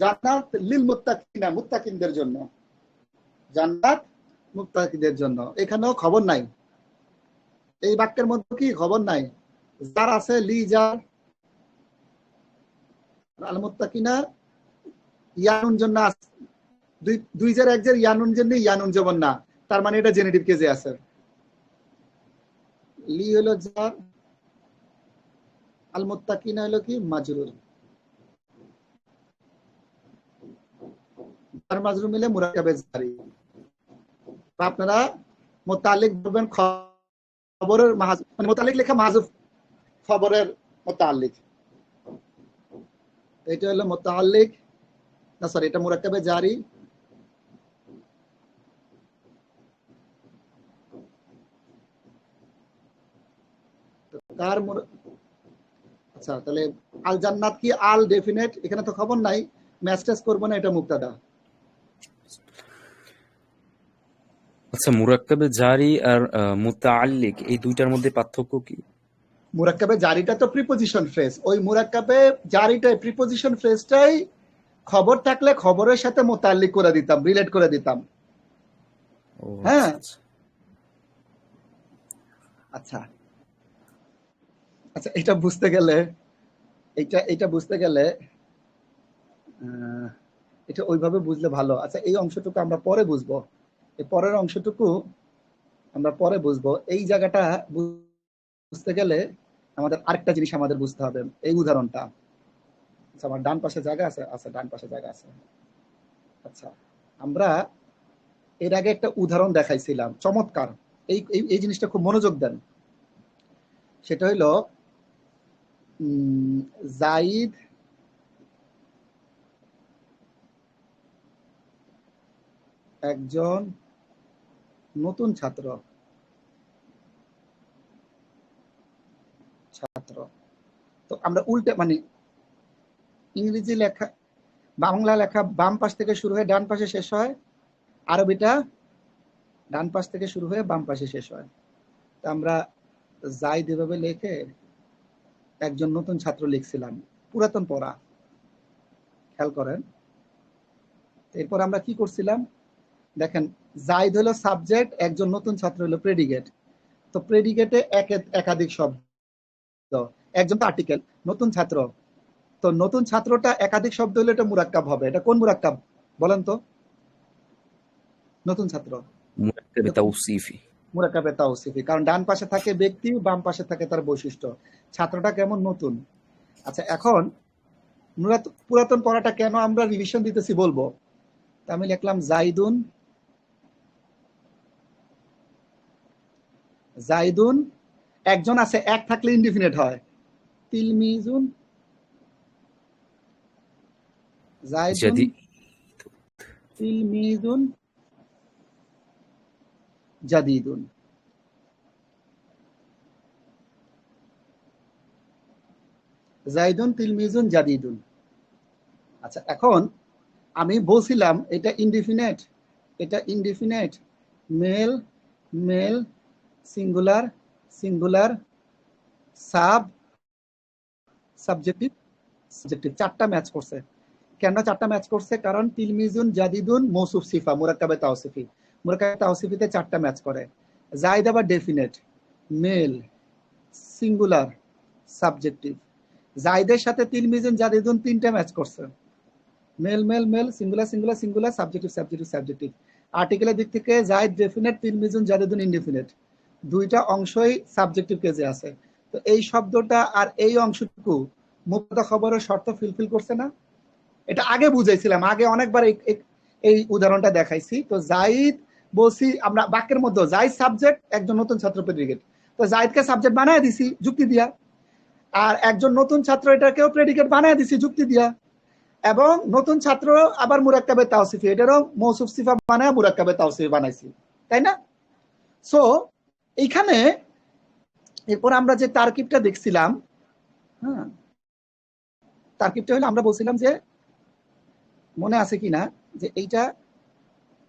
জান্নাত লিল মুত্তাকিনা, মুত্তাকিনদের জন্য, জান্নাত মুত্তাকিদের জন্য, এখানেও খবর নাই। এই বাক্যের মধ্যে কি খবর নাই? যার আছে লি জার, আল মুত্তাকিনা ইয়ানুন জন্য আছে, দুই জার এক জার ইয়ানুন জন্য, ইয়ানুন জবর না, তার মানে এটা জেনেটিভ কেজে আছে। লি হলো জার, আল মুত্তাকিনা হলো কি মাজরুর, জার মাজরুর মিলে মুরাক্কাবে জারি। আপনারা মুতাল্লিক বলবেন খবরের মাহজুফ, মানে মুতাল্লিক লেখা মাহজুফ খবরের মুতাল্লিক, এটা হলো মুতাল্লিক, না সরি এটা মুরাক্কাবে জারি। কার আচ্ছা, তাহলে আল জান্নাত কি আল ডেফিনেট, এখানে তো খবর নাই, ম্যাচ করবো না, এটা মুবতাদা। আচ্ছা, মুরাক্কাবে জারি আর মুতাআল্লিক এই দুইটার মধ্যে পার্থক্য কি? মুরাক্কাবে জারিটা তো প্রিপোজিশন ফ্রেজ, ওই মুরাক্কাবে জারিটাই প্রিপোজিশন ফ্রেজটাই খবর থাকলে খবরের সাথে মুতাআল্লিক করে দিতাম, রিলেট করে দিতাম। হ্যাঁ, আচ্ছা আচ্ছা, এটা বুঝতে গেলে এটা বুঝতে গেলে এটা ওইভাবে বুঝলে ভালো। আচ্ছা, এই অংশটুকু আমরা পরে বুঝবো, এই পরের অংশটুকু আমরা পরে বুঝবো। এই জায়গাটা বুঝতে গেলে আমাদের আরেকটা জিনিস আমাদের বুঝতে হবে, এই উদাহরণটা। আচ্ছা, আমার ডান পাশে জায়গা আছে, আচ্ছা ডান পাশে জায়গা আছে। আচ্ছা, আমরা এর আগে একটা উদাহরণ দেখাইছিলাম চমৎকার, এই এই জিনিসটা খুব মনোযোগ দেন। সেটা হইল জাইদ একজন নতুন ছাত্র, তো আমরা উল্টে মানে ইংরেজি লেখা, বাংলা লেখা বাম পাশ থেকে শুরু হয়ে ডান পাশে শেষ হয়, আরবিটা ডান পাশ থেকে শুরু হয়ে বাম পাশে শেষ হয়। তা আমরা জাইদ এভাবে লিখে একজন নতুন ছাত্র লিখছিলাম, পুরাতন পড়া, খেয়াল করেন। এরপর আমরা কি করছিলাম দেখেন, জাইদ হলো সাবজেক্ট, একজন নতুন ছাত্র হলো প্রেডিকেট। তো প্রেডিকেটে একাধিক শব্দ, একজন তো আর্টিকেল, নতুন ছাত্র, তো নতুন ছাত্রটা একাধিক শব্দ হলে এটা মুরাক্কাব হবে। এটা কোন মুরাক্কাব বলেন তো? নতুন ছাত্র মুরাক্কাবে তাওসিফি। মুরাক্কাবে তাওসিফি, কারণ ডান পাশে থাকে ব্যক্তি, বাম পাশে থাকে তার বৈশিষ্ট্য। ছাত্রটা কেমন? নতুন। আচ্ছা, এখন পুরাতন পড়াটা কেন আমরা রিভিশন দিতেছি বলবো। আমি লিখলাম জাইদুন, জাইদুন একজন আছে, এক থাকলে ইনডিফিনিট হয়, তিলমিজুন, জাইদুন তিলমিজুন জাদিদুন। জাইদুন তিলমিজুন জাদিদুন। আচ্ছা, এখন আমি বলছিলাম এটা ইনডিফিনিট, এটা indefinite, mail male, singular singular, subjective subjective, চারটা ম্যাচ করছে। কেন চারটা ম্যাচ করছে? কারণ তিলমিজুন জাদিদুন মৌসুফ সিফা, মুরাক্কাবে তাওসিফি, মুরাক্কাবে তাওসিফিতে চারটা ম্যাচ করে। জাইদ আবার ডেফিনেট, মেল, সিঙ্গুলার, সাবজেক্টিভ। জাইদের সাথে তিলমিজুন জাদিদুন তিনটা ম্যাচ করছে, male male male, singular singular singular, subjective subjective subjective. আর্টিকেলের দিক থেকে জাইদ ডেফিনেট, তিলমিজুন জাদিদুন ইনডেফিনেট, দুইটা অংশই সাবজেক্টিভ কেজে আছে। তো এই শব্দটা আর এই অংশটুকু মুবতাদা খবরের শর্ত ফিলফিল করছে না? এটা আগে বুঝাইছিলাম, আগে অনেকবার এই উদাহরণটা দেখাইছি। তো জাইদ বলছি আমরা বাক্যের মধ্যে, জাইদ সাবজেক্ট, একজন নতুন ছাত্র প্রেডিকেট, তো জাইদকে সাবজেক্ট বানায় দিছি যুক্তি দিয়া, আর একজন নতুন ছাত্র এটাকেও প্রেডিকেট বানায় দিছি যুক্তি দিয়া, এবং নতুন ছাত্র আবার মুরাক্কাবে তাওসিফি, এটারও মৌসুফ সিফা বানায় মুরাক্কাবে তাওসিফি বানাইছি, তাই না? সো এইখানে এরপর আমরা যে তারকিবটা দেখছিলাম, হ্যাঁ, তারকিবটা হলো আমরা বলছিলাম যে, মনে আছে কিনা, যে এইটা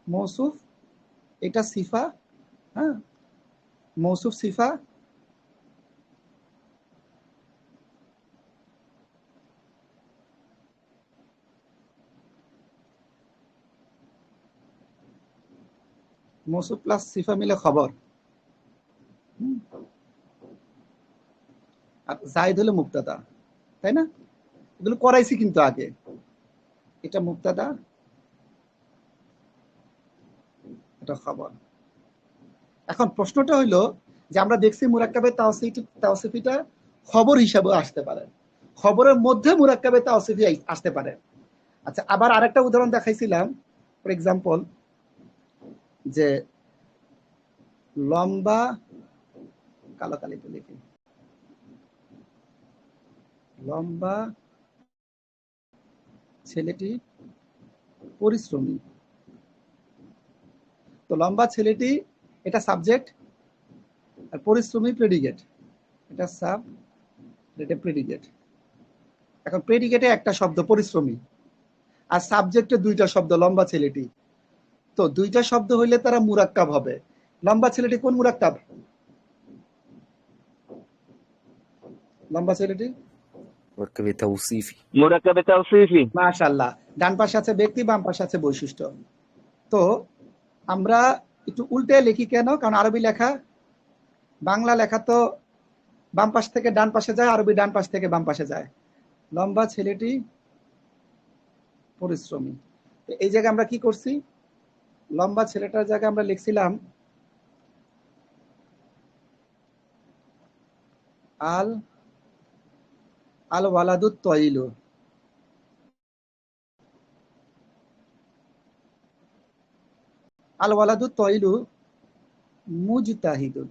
মৌসুফ, এটা সিফা, হ্যাঁ, মৌসুফ সিফা, মৌসুফ প্লাস সিফা মিলে খবর, আর জায়েদ হলো মুবতাদা, তাই না? এগুলো করাইছি কিন্তু আগে। এটা মুবতাদা, এটা খবর। এখন প্রশ্নটা হইলো যে আমরা দেখছি মুরাক্কাবে তাওসিফিটা খবর হিসাবে আসতে পারে, খবরের মধ্যে মুরাক্কাবে তাওসিফি আসতে পারে। আচ্ছা, আবার আরেকটা উদাহরণ দেখাইছিলাম, ফর এক্সাম্পল যে লম্বা, কালো কালিতে লিখি, লম্বা ছেলেটি পরিশ্রমী। তো লম্বা ছেলেটি এটা সাবজেক্ট, আর পরিশ্রমী প্রেডিকেট, এটা সাব, এটা প্রেডিকেট। এখন প্রেডিকেটে একটা শব্দ পরিশ্রমী, আর সাবজেক্টে দুইটা শব্দ লম্বা ছেলেটি। তো দুইটা শব্দ হইলে তারা মুরাক্কাব হবে। লম্বা ছেলেটি কোন মুরাক্কাব? লম্বা ছেলেটি মুরাক্কাবে তাওসিফি। মুরাক্কাবে তাওসিফি। মাশাআল্লাহ। ডান পাশে আছে ব্যক্তি, বাম পাশে আছে বৈশিষ্ট্য। তো আমরা একটু উল্টে লিখি কেন? কারণ আরবি লেখা, বাংলা লেখা তো বাম পাশ থেকে ডান পাশে যায়, আরবি ডান পাশ থেকে বাম পাশে যায়। লম্বা ছেলেটি পরিশ্রমী। এই জায়গায় আমরা কি করছি? লম্বা ছেলেটার জায়গায় আমরা লিখছিলাম আল আল ওয়ালাদুত তয়িলু, আল ওয়ালাদুত তয়িলু মুজতাহিদুন,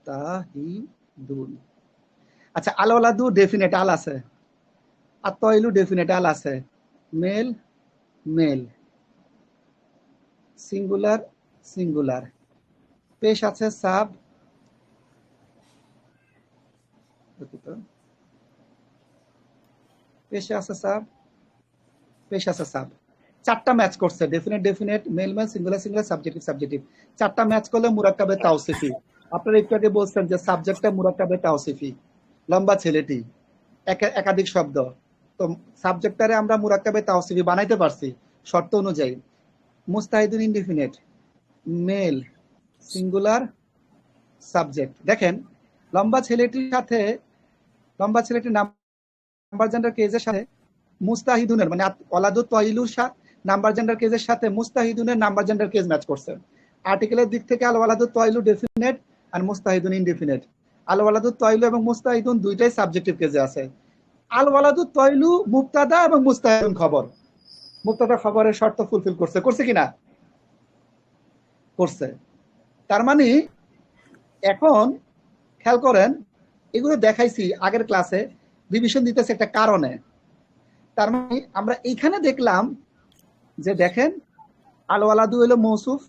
মুজতাহিদুন। আচ্ছা, আল ওয়ালাদু ডেফিনেট আল আছে, আর তয়িলু ডেফিনেট আল আছে, মেল মেল, সিঙ্গুলার সিঙ্গুলার, পেশ আছে সাব, পেশে আছে সাব, পেশ আছে সাব। চারটা ম্যাচ করছে, definite definite, mail male, singular singular, subjective subjective. চারটা ম্যাচ করলে মুরাক্কাবে তাওসিফি। আপনারা একটু আগে বলছেন যে সাবজেক্টটা মুরাক্কাবে তাওসিফি, লম্বা ছেলেটি, একাধিক শব্দ। তো সাবজেক্টটারে আমরা মুরাক্কাবে তাওসিফি বানাইতে পারছি শর্ত অনুযায়ী। মুস্তাহিদুন ইনডিফিনিট, মেল, সিঙ্গুলার, সাবজেক্ট। দেখেন লম্বা ছেলেটির সাথে, লম্বা ছেলেটির নাম্বার জেন্ডার কেজের সাথে মুস্তাহিদুনের মানে ওয়ালাদুত তয়িলুর নাম্বার জেন্ডার কেজের সাথে মুস্তাহিদুনের নাম্বার জেন্ডার কেজ ম্যাচ করছে। আর্টিকেলের দিক থেকে আল ওয়ালাদুত তয়িলু ডেফিনেট আর মুস্তাহিদুন ইনডিফিনিট। আল ওয়ালাদুত তয়িলু এবং মুস্তাহিদুন দুইটাই সাবজেক্টিভ কেজে আছে। আল ওয়ালাদুত তয়িলু মুবতাদা এবং মুস্তাহিদুন খবর। মুবতাদা খবরের শর্ত ফুলফিল করছে, করছে কিনা? করছে। তার মানে এখন খেয়াল করেন, এগুলো দেখাইছি আগের ক্লাসে, রিভিশন দিতেছে একটা কারণে। তার মানে আমরা এইখানে দেখলাম যে দেখেন আল ওয়ালাদু হলো মৌসুফ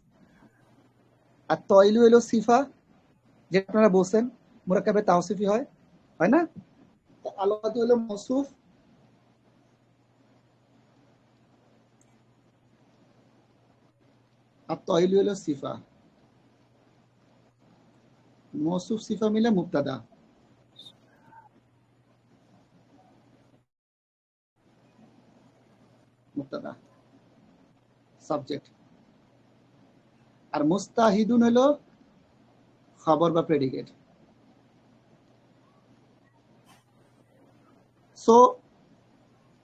আর তয়লু হলো সিফা, যেটা আপনারা বলছেন মুরাক্কাবে তাওসিফি হয়, হয় না? আল ওয়ালাদু হলো মৌসুফ আর তয়লু হলো সিফা, মৌসুফ সিফা মিলে মুবতাদা। মুবতাদা সাবজেক্ট, আর মুস্তাহিদুন হলো খবর বা প্রেডিকেট। সো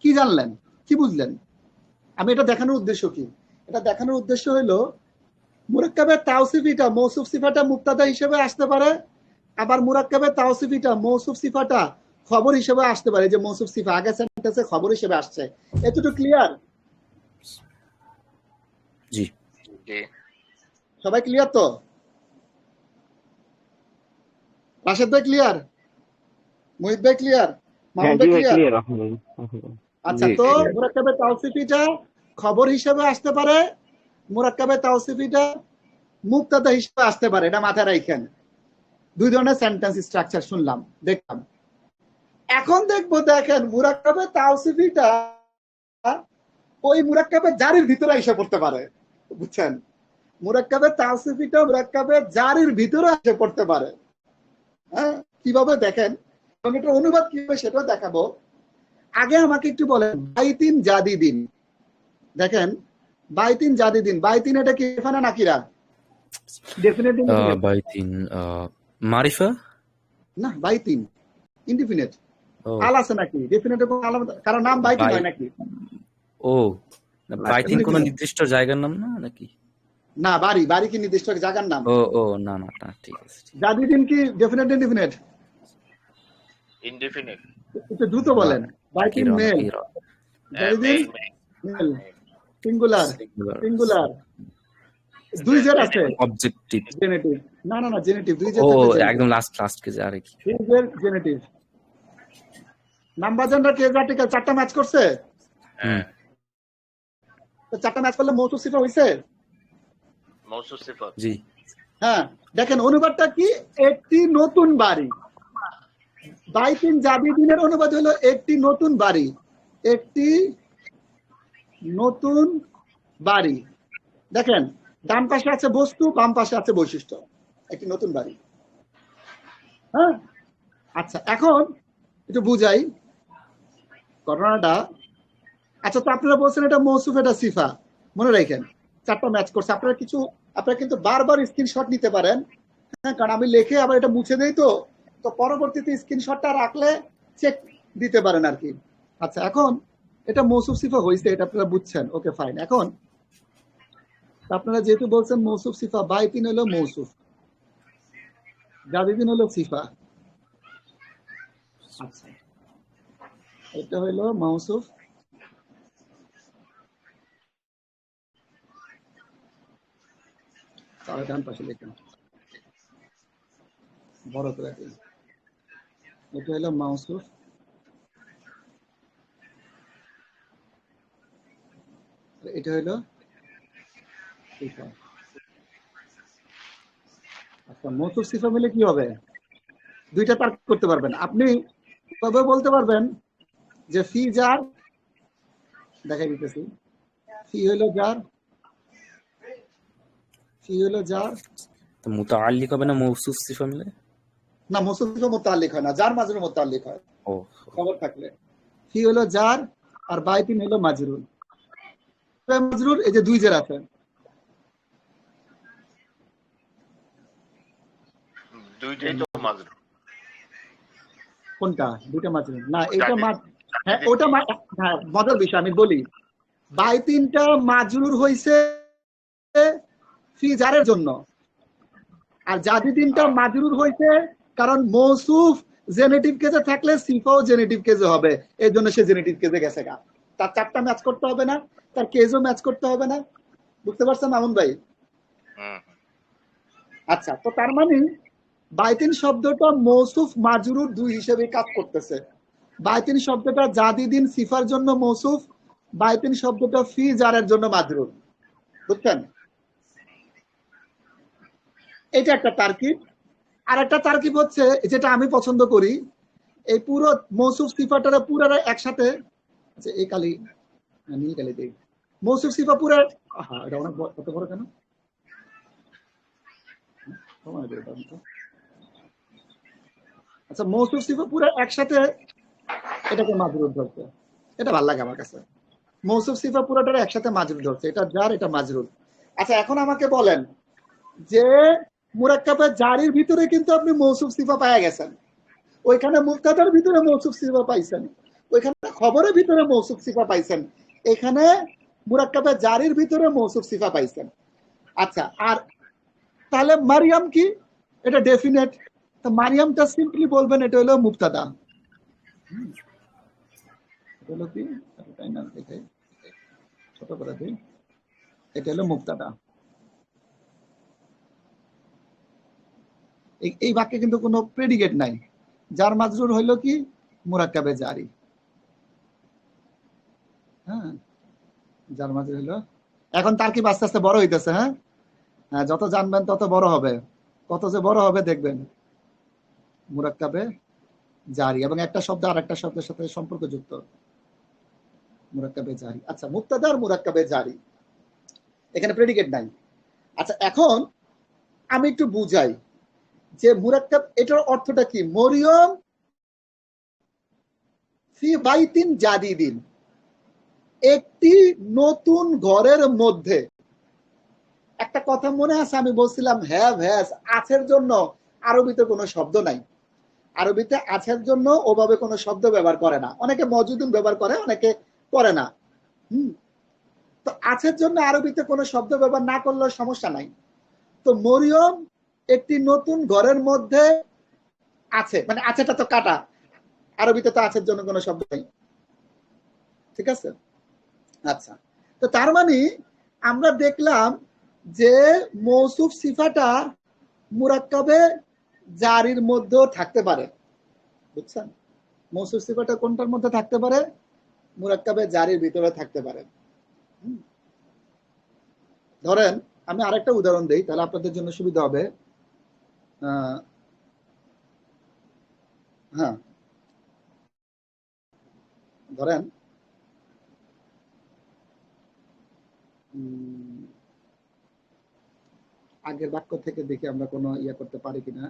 কি জানলেন, কি বুঝলেন? আমি এটা দেখানোর উদ্দেশ্য কি? এটা দেখানোর উদ্দেশ্য হলো মুরাক্কাবে তাওসিফিটা মৌসুফ সিফাটা মুবতাদা হিসেবে আসতে পারে, আবার মুরাক্কাবে তাওসিফিটা মৌসুফ সিফাটা খবর হিসেবে আসতে পারে, যে মৌসুফ সিফা আগে সেন্টেন্সে খবর হিসেবে আসছে। এতটুকু ক্লিয়ার? জি জি। সবাই ক্লিয়ার তো? রাশেদ ভাই ক্লিয়ার? মুহিত ভাই ক্লিয়ার? হ্যাঁ মামুন জি ভাই ভাই, ক্লিয়ার? ক্লিয়ার। আচ্ছা, জি তো clear। মুরাক্কাবে তাওসিফিটা খবর হিসেবে আসতে পারে, মুরাক্কাবে তাওসিফিটা মুবতাদা হিসেবে আসতে পারে। এটা মাথায় রাখেন। দুই ধরনের সেন্টেন্স স্ট্রাকচার শুনলাম, দেখলাম। এখন দেখবো, দেখেন মুরাক্কাবে তাওসিফিটা ওই মুরাক্কাবে জারির ভিতরে এসে পড়তে পারে, বুঝছেন? মুরাক্কাবে তাওসিফিটা মুরাক্কাবে জারির ভিতরে এসে পড়তে পারে। হ্যাঁ, কিভাবে দেখেন, এবং এটার অনুবাদ কিভাবে সেটাও দেখাবো। আগে আমাকে একটু বলেন বাইতিন জাদিদিন, দেখেন বাইতিন জাদিদিন, বাইতিন এটা কি এখানে নাকিরা? Definite indefinite বাইতিন মারিফা। না, বাইতিন ইনডিফিনিট। ও আল আছে নাকি? ডেফিনেট এবং আল, কারণ নাম বাইতিন বাই হয় নাকি? ও না, বাইতিন কোন নির্দিষ্ট জায়গার নাম না নাকি? না, বাড়ি, বাড়ি কি নির্দিষ্ট জায়গার নাম? ও ও না না না, ঠিক আছে ঠিক আছে। জাদিদিন কি ডেফিনেট ইনডিফিনিট? ইনডিফিনিট। একটু দ্রুত বলেন। বাইতিন নাকিরা মেল, নাকিরা জাদিদিন মেল, সিঙ্গুলার, সিঙ্গুলার সিঙ্গুলার, দুই জের আছে, অবজেক্টিভ। জেনেটিভ। না না না, জেনেটিভ, দুই জের ও থাকলে জেনেটিভ, একদম লাস্ট কেজে আর কি। দুই জের genitive. Number gender cage article চারটা ম্যাচ করছে, হুম তো চারটা ম্যাচ করলে মৌসুফ সিফা হইছে। মৌসুফ সিফাত। জি। হ্যাঁ, দেখেন অনুবাদটা কি? একটি নতুন বাড়ি। বাইতিন জাবিদিনের অনুবাদ হলো একটি নতুন বাড়ি, একটি নতুন বাড়ি। দেখেন ডান পাশে আছে বস্তু, বাম পাশে আছে বৈশিষ্ট্য, একটি নতুন বাড়ি। হ্যাঁ, আচ্ছা এখন একটু বুঝাই ঘটনাটা। আচ্ছা, তো আপনারা বলছেন এটা মৌসুফ, এটা সিফা, মনে রাখেন চারটা ম্যাচ করছে। আপনারা কিন্তু বারবার স্ক্রিনশট নিতে পারেন, হ্যাঁ, কারণ আমি লিখে আবার এটা মুছে দেই, তো তো পরবর্তীতে স্ক্রিনশটটা রাখলে চেক দিতে পারেন আর কি। আচ্ছা, এখন এটা মৌসুফ সিফা হয়েছে, এটা আপনারা বুঝছেন, ওকে ফাইন। এখন আপনারা যেহেতু বলছেন মৌসুফ সিফা, বাইতিন হলো মৌসুফ, জাদিদিন হলো সিফা। আচ্ছা, এটা হলো মৌসুফ, তাহলে ডান পাশে লিখুন বড় করে দিন। এটা হলো মৌসুফ, এটা হলো সিফা। আচ্ছা, মৌসুফ সিফা মিলে কি হবে? দুইটা তার্ক করতে পারবেন আপনি। তবে বলতে পারবেন যে ফি জার, দেখাই দিতেছি, ফি হলো জার, ফি হলো জার। তো মুতাআল্লিক হবে না মৌসুফ সিফা মিলে? না, মৌসুফ সিফা মুতাআল্লিক হয় না, জার মাজরুর মুতাআল্লিক হয় ও খবর থাকলে। ফি হলো জার আর বাইতিন হলো মাজরুর। মাজরুর এই যে দুই জের আছে, দুইটাই তো মাজরুর। কোনটা? দুইটা মাজরুর না, এইটা হ্যাঁ ওটা হ্যাঁ, মজার বিষয় আমি বলি। বাইতিনটা মাজরুর হইছে ফি জারের জন্য, আর জাদিদিনটা মাজরুর হইছে কারণ মৌসুফ জেনেটিভ কেজে থাকলে সিফাও জেনেটিভ কেজে হবে, এই জন্য সে জেনেটিভ কেজে গেছে গা। তার চারটা ম্যাচ করতে হবে না, তার কেজও ম্যাচ করতে হবে না। বুঝতে পারছেন মামুন ভাই? আচ্ছা, তো তার মানে বাইতিন শব্দটা মৌসুফ মাজরুর দুই হিসেবে কাজ করতেছে। বাইতিন শব্দটা জাদিদিন সিফার জন্য মৌসুফ, বাইতিন শব্দটা ফি জারের জন্য মাজরুর। বুঝছেন? এটা একটা তারকিব। আর একটা তারকিব হচ্ছে যেটা আমি পছন্দ করি, এই পুরো মৌসুফ সিফাটারা পুরারা একসাথে, আচ্ছা এই কালি নীল কালি দেই, মৌসুফ সিফা পুরা, হ্যাঁ এটা অনেক কত বড় কেন, আচ্ছা মৌসুফ সিফা পুরা একসাথে এটাকে মাজরুর ধরছে, এটা ভালো লাগে আমার কাছে। মৌসুফ সিফা পুরাটা একসাথে মাজরুর ধরছে, এটা জার, এটা মাজরুর। আচ্ছা, এখন আমাকে বলেন যে মুরাক্কাবে জারির ভিতরে কিন্তু আপনি মৌসুফ সিফা পাওয়া গেছেন, ওইখানে মুক্তাদার ভিতরে মৌসুফ সিফা পাইছেন, ওইখানে খবরের ভিতরে মৌসুফ সিফা পাইছেন, এখানে মুরাক্কাবে জারির ভিতরে মৌসুফ সিফা পাইছেন। আচ্ছা, আর তাহলে মারিয়াম কি? এটা ডেফিনেট। তো মারিয়ামটা সিম্পলি বলবেন এটা হলো মুক্তাদা। এটা হলো কি, তাই না, এটাই ছোট করে দিই, এটা হলো মুক্তাদা। এই বাক্যে কিন্তু কোনো প্রেডিকেট নাই। যার মাজরুর হইল কি? মুরাক্কাবে জারি। হ্যাঁ, যার মাজরুর হইল। এখন তার কি আস্তে আস্তে বড় হইতেছে। হ্যাঁ, যত জানবেন তত বড় হবে, কত যে বড় হবে দেখবেন। মুরাক্কাবে জারি এবং একটা শব্দ আর একটা শব্দের সাথে সম্পর্কযুক্ত, মুরাক্কাবে জারি। আচ্ছা, মুক্তাদা আর মুরাক্কাবে জারি, এখানে প্রেডিকেট নাই। আচ্ছা, এখন আমি একটু বুঝাই যে মুরাক্কাব এটার অর্থটা কি। মরিয়ম ফি বাইতিন জাদিদিন, একটি নতুন ঘরের মধ্যে। একটা কথা মনে আছে, আমি বলছিলাম হ্যাভ হ্যাজ আছের জন্য আরবিতে কোনো শব্দ নাই। আরবিতে আছের জন্য ওভাবে কোনো শব্দ ব্যবহার করে না, অনেকে মজুদুন ব্যবহার করে, অনেকে করে না। হুম। তো আছের জন্য আরবিতে কোনো শব্দ ব্যবহার না করলেও সমস্যা নাই। তো মরিয়ম একটি নতুন ঘরের মধ্যে আছে, মানে আছেটা তো কাটা, আরবিতে তো আছের জন্য কোনো শব্দ নেই। ঠিক আছে? আচ্ছা, তো তার মানে আমরা দেখলাম যে মৌসুফ সিফাটা মুরাক্কাবে জারির মধ্যেও থাকতে পারে। বুঝছেন? মৌসুফ সিফাটা কোনটার মধ্যে থাকতে পারে? মুরাক্কাবে জারির ভিতরে থাকতে পারে। ধরেন আমি আরেকটা উদাহরণ দেই, তাহলে আপনাদের জন্য সুবিধা হবে। হ্যাঁ, ধরেন আগের বাক্য থেকে দেখি আমরা কোনো ইয়ে করতে পারি কিনা।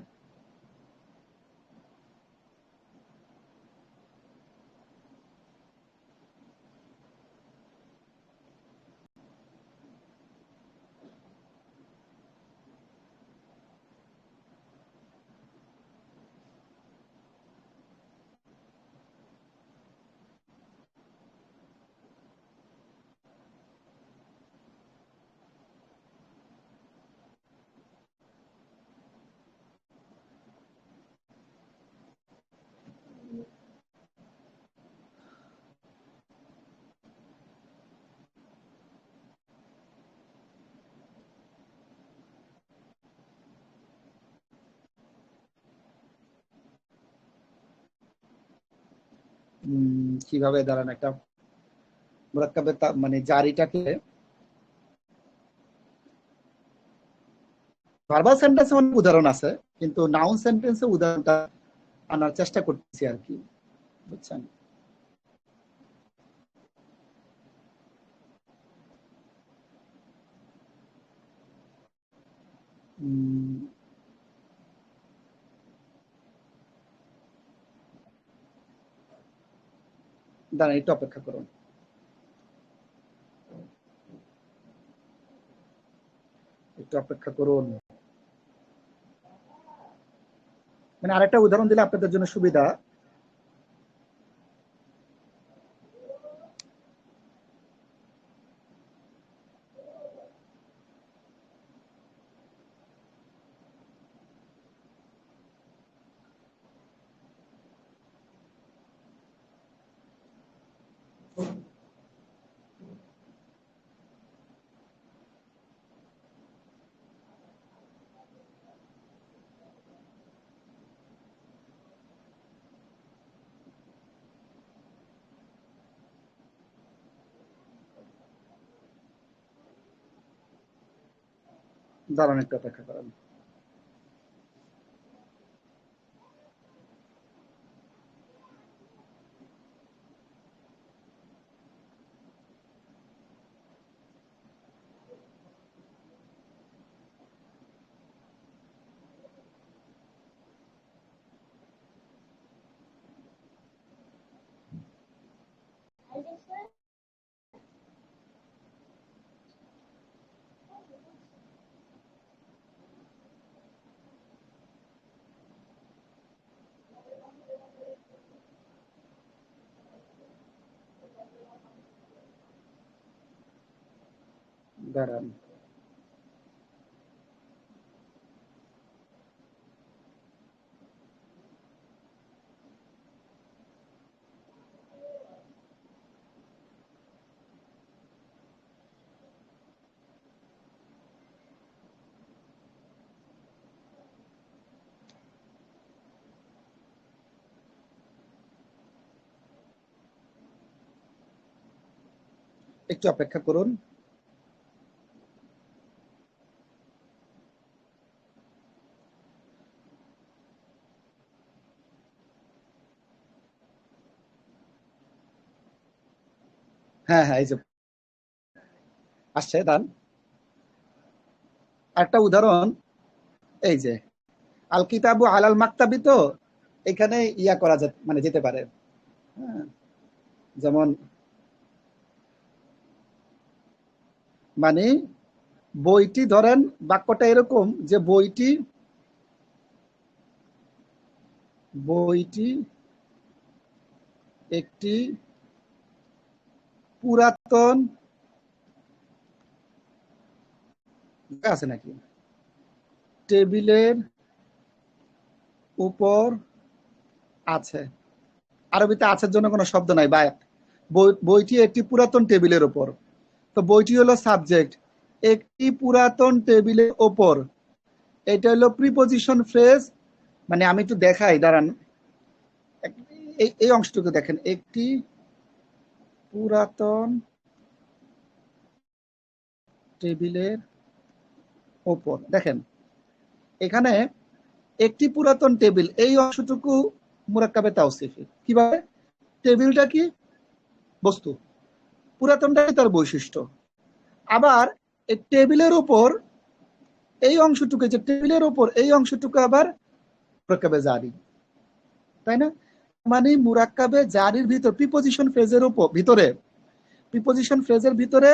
কিভাবে দাঁড়ান একটা মুরাক্কাবে মানে জারিটাকে ভার্বাল সেন্টেন্সে অনেক উদাহরণ আছে, কিন্তু নাউন সেন্টেন্সে উদাহরণটা আনার চেষ্টা করতেছি আর কি। বুঝছেন? দাঁড়ান একটু অপেক্ষা করুন, একটু অপেক্ষা করুন। মানে আরেকটা উদাহরণ দিলে আপনাদের জন্য সুবিধা। দাঁড়ান একটু অপেক্ষা করুন। দাঁড়ান, একটু অপেক্ষা করুন। হ্যাঁ হ্যাঁ, এই যে আসছে, দান একটা উদাহরণ। এই যে আল কিতাবু আলাল মাকতাবি, তো এখানে ইয়া করা মানে যেতে পারে। হ্যাঁ, যেমন মানে বইটি, ধরেন বাক্যটা এরকম যে বইটি একটি পুরাতন, আছে নাকি, টেবিলের উপর আছে। আরবিতে আছের জন্য কোনো শব্দ নাই, বা বইটি একটি পুরাতন টেবিলের উপর। তো বইটি হলো সাবজেক্ট, একটি পুরাতন টেবিলের ওপর, এটা হলো প্রিপজিশন ফ্রেজ। মানে আমি একটু দেখাই, দাঁড়ান, এই অংশটুকু দেখেন, একটি পুরাতন টেবিলের ওপর। দেখেন এখানে একটি পুরাতন টেবিল, এই অংশটুকু মুরাক্কাবে তাওসিফি। কিভাবে? টেবিলটা কি বস্তু, পুরাতনটাই তার বৈশিষ্ট্য। আবার এই টেবিলের উপর এই অংশটুকু, যে টেবিলের উপর এই অংশটুকু আবার মুরাক্কাবে জারি, তাই না? মানে মুরাক্কাবে জারির ভিতর প্রিপজিশন ফ্রেজের উপর ভিতরে, প্রিপজিশন ফ্রেজের ভিতরে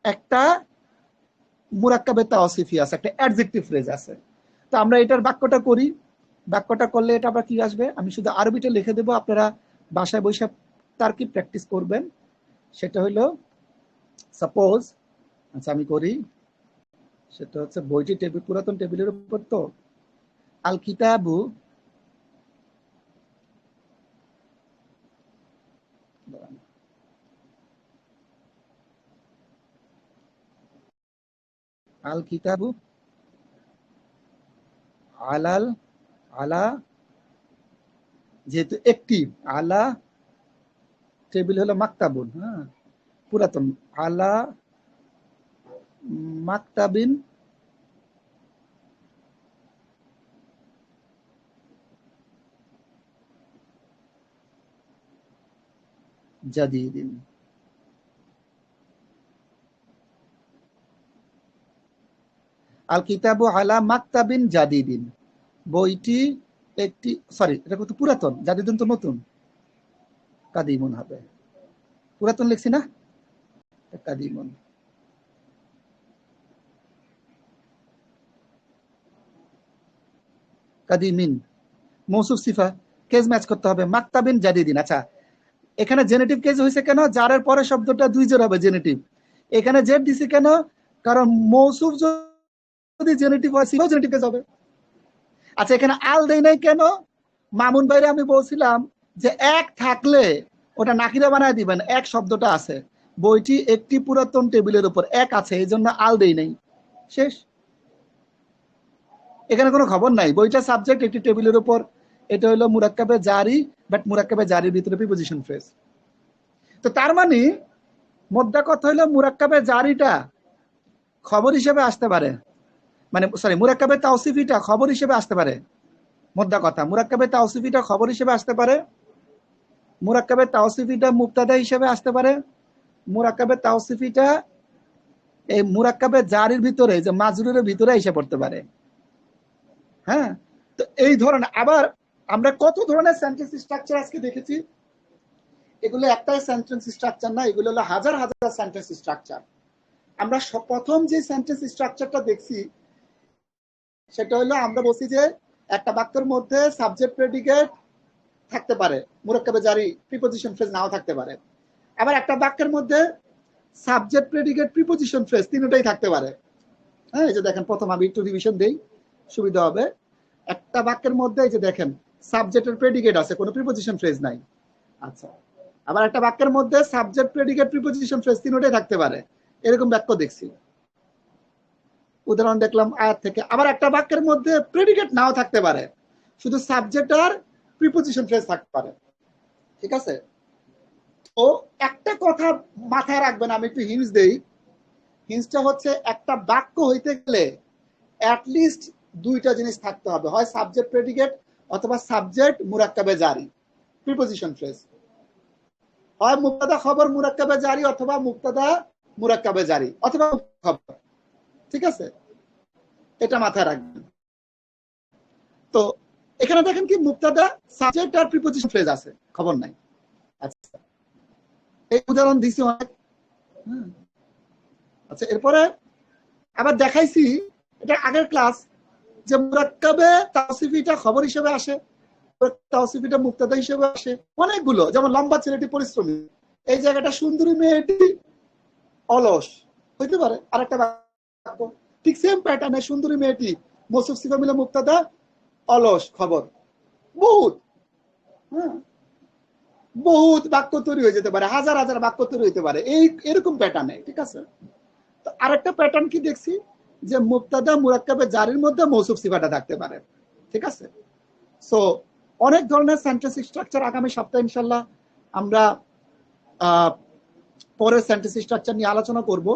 একটা মুরাক্কাবে তাওসিফি আছে, একটা অ্যাডজেক্টিভ ফ্রেজ আছে। তো আমরা এটার বাক্যটা করি, বাক্যটা করলে এটা আবার কি আসবে, আমি শুধু আরবিটা লিখে দেবো, আপনারা বাসায় বসে তার কি প্র্যাকটিস করবেন। সেটা হলো সাপোজ, আচ্ছা আমি করি, সেটা হচ্ছে বইটি টেবিল, পুরাতন টেবিলের উপর। তো আল কিতাবু, আল কিতাবু আলাল, আলা যেহেতু একটি, আলা টেবিল হলো মাকতাবুন, হ্যাঁ পুরাতন, আলা মাকতাবিন জাদিদিন। আল কিতাবু আলা মাকতাবিন জাদিদিন, বইটি একটি, সরি এটা কত পুরাতন, জাদিদিন তো নতুন, কাদিমুন হবে, পুরাতন লিখছি না, কাদিমুন। কাদিমিন মৌসুফ সিফা, কেজ ম্যাচ করতে হবে, মাকতাবিন জাদিদিন। আচ্ছা এখানে জেনেটিভ কেজ হয়েছে কেন, যারের পরে শব্দটা দুই জোর হবে জেনেটিভ, এখানে জেড দিছি কেন, কারণ মৌসুফ যদি জেনেটিভ হয় সিফাও জেনেটিভ কেজ হবে। আচ্ছা এখানে আল দেই নাই কেন, মামুন ভাইরে আমি বলছিলাম যে এক থাকলে ওটা নাকিরা বানায় দিবেন, এক শব্দটা আছে, বইটি একটি পুরাতন টেবিলের উপর, এক আছে, এই জন্য আল দেই নাই, শেষ। এখানে কোনো খবর নাই, বইটা সাবজেক্ট, একটি টেবিলের উপর, এটা হলো মুরাক্কাবে জারি, বাট মুরাক্কাবে জারির ভিতরে প্রিপজিশন ফ্রেজ। তো তার মানে মোদ্দা কথা হলো মুরাক্কাবে জারিটা খবর হিসেবে আসতে পারে, মানে সরি মুরাক্কাবে তাওসিফিটা খবর হিসেবে আসতে পারে। মোদ্দা কথা মুরাক্কাবে তাওসিফিটা খবর হিসেবে আসতে পারে, মুরাক্কাবে তাওসিফিটা মুবতাদা হিসেবে আসতে পারে, মুরাক্কাবে তাওসিফিটা এই মুরাক্কাবে জারির ভিতরে, যে মাজরুরের ভিতরে এসে পড়তে পারে। হ্যাঁ, তো এই ধরনের আবার আমরা কত ধরনের সেন্টেন্স স্ট্রাকচার আজকে দেখেছি, এগুলো একটাই সেন্টেন্স স্ট্রাকচার না, এগুলো হলো হাজার হাজার সেন্টেন্স স্ট্রাকচার। আমরা প্রথম যে সেন্টেন্স স্ট্রাকচারটা দেখছি সেটা হলো, আমরা বলছি যে একটা বাক্যের মধ্যে সাবজেক্ট প্রেডিকেট থাকতে পারে, মুরাক্কাবে জারি প্রিপজিশন ফ্রেজ নাও থাকতে পারে। আবার একটা বাক্যের মধ্যে সাবজেক্ট প্রেডিকেট প্রিপজিশন ফ্রেজ তিনটাই থাকতে পারে। হ্যাঁ, এই যে দেখেন, প্রথম আমি একটু রিভিশন দেই সুবিধা হবে। একটা বাক্যের মধ্যে এই যে দেখেন সাবজেক্টের প্রেডিকেট আছে, কোনো প্রিপজিশন ফ্রেজ নাই। আচ্ছা, আবার একটা বাক্যের মধ্যে সাবজেক্ট প্রেডিকেট প্রিপজিশন ফ্রেজ তিনটাই থাকতে পারে, এরকম বাক্য দেখছি, উদাহরণ দেখলাম আয়াত থেকে। আবার একটা বাক্যের মধ্যে প্রেডিকেট নাও থাকতে পারে, শুধু সাবজেক্ট আর প্রিপজিশন ফ্রেজ থাকতে পারে। ঠিক আছে, তো একটা কথা মাথায় রাখবেন, আমি একটু হিন্টস দেই। হিন্টসটা হচ্ছে, একটা বাক্য হইতে গেলে অ্যাটলিস্ট দুইটা জিনিস থাকতে হবে, হয় সাবজেক্ট প্রেডিকেট অথবা সাবজেক্ট মুরাক্কাবে জারি প্রিপজিশন ফ্রেজ, হয় মুবতাদা খবর মুরাক্কাবে জারি অথবা মুবতাদা মুরাক্কাবে জারি অথবা খবর। ঠিক আছে, এটা মাথায় রাখবেন। তো এখানে দেখেন কি, মুবতাদা সাবজেক্ট আর প্রিপজিশন ফ্রেজ আছে, খবর নাই। আচ্ছা এই উদাহরণ দিছি অনেক। আচ্ছা, এরপরে আবার দেখাইছি এটা আগের ক্লাস যে মুরাক্কাবে তাওসিফিটা খবর হিসেবে আসে, তাওসিফিটা মুক্তাদা হিসেবে আসে অনেকগুলো, যেমন লম্বা ছেলেটি পরিশ্রমী, এই জায়গাটা সুন্দরী মেয়েটি অলস হইতে পারে আরেকটা বাক্য। ঠিক সেম প্যাটার্নে সুন্দরী মেয়েটি মৌসুফ সিফা মিলে মুক্তাদা অলস খবর, বহুত হ্যাঁ বহুত বাক্য তৈরি হয়ে যেতে পারে, হাজার হাজার বাক্য তৈরি হইতে পারে এই এরকম প্যাটার্নে। ঠিক আছে, তো আরেকটা প্যাটার্ন কি দেখছি যে মুক্তাদা মুরাক্কাবে জারির মধ্যে মৌসুফ সিফাটা থাকতে পারে। ঠিক আছে, সো অনেক ধরনের সেন্টেন্স স্ট্রাকচার আগামী সপ্তাহে ইনশাল্লাহ আমরা পরের সেন্টেন্স স্ট্রাকচার নিয়ে আলোচনা করব।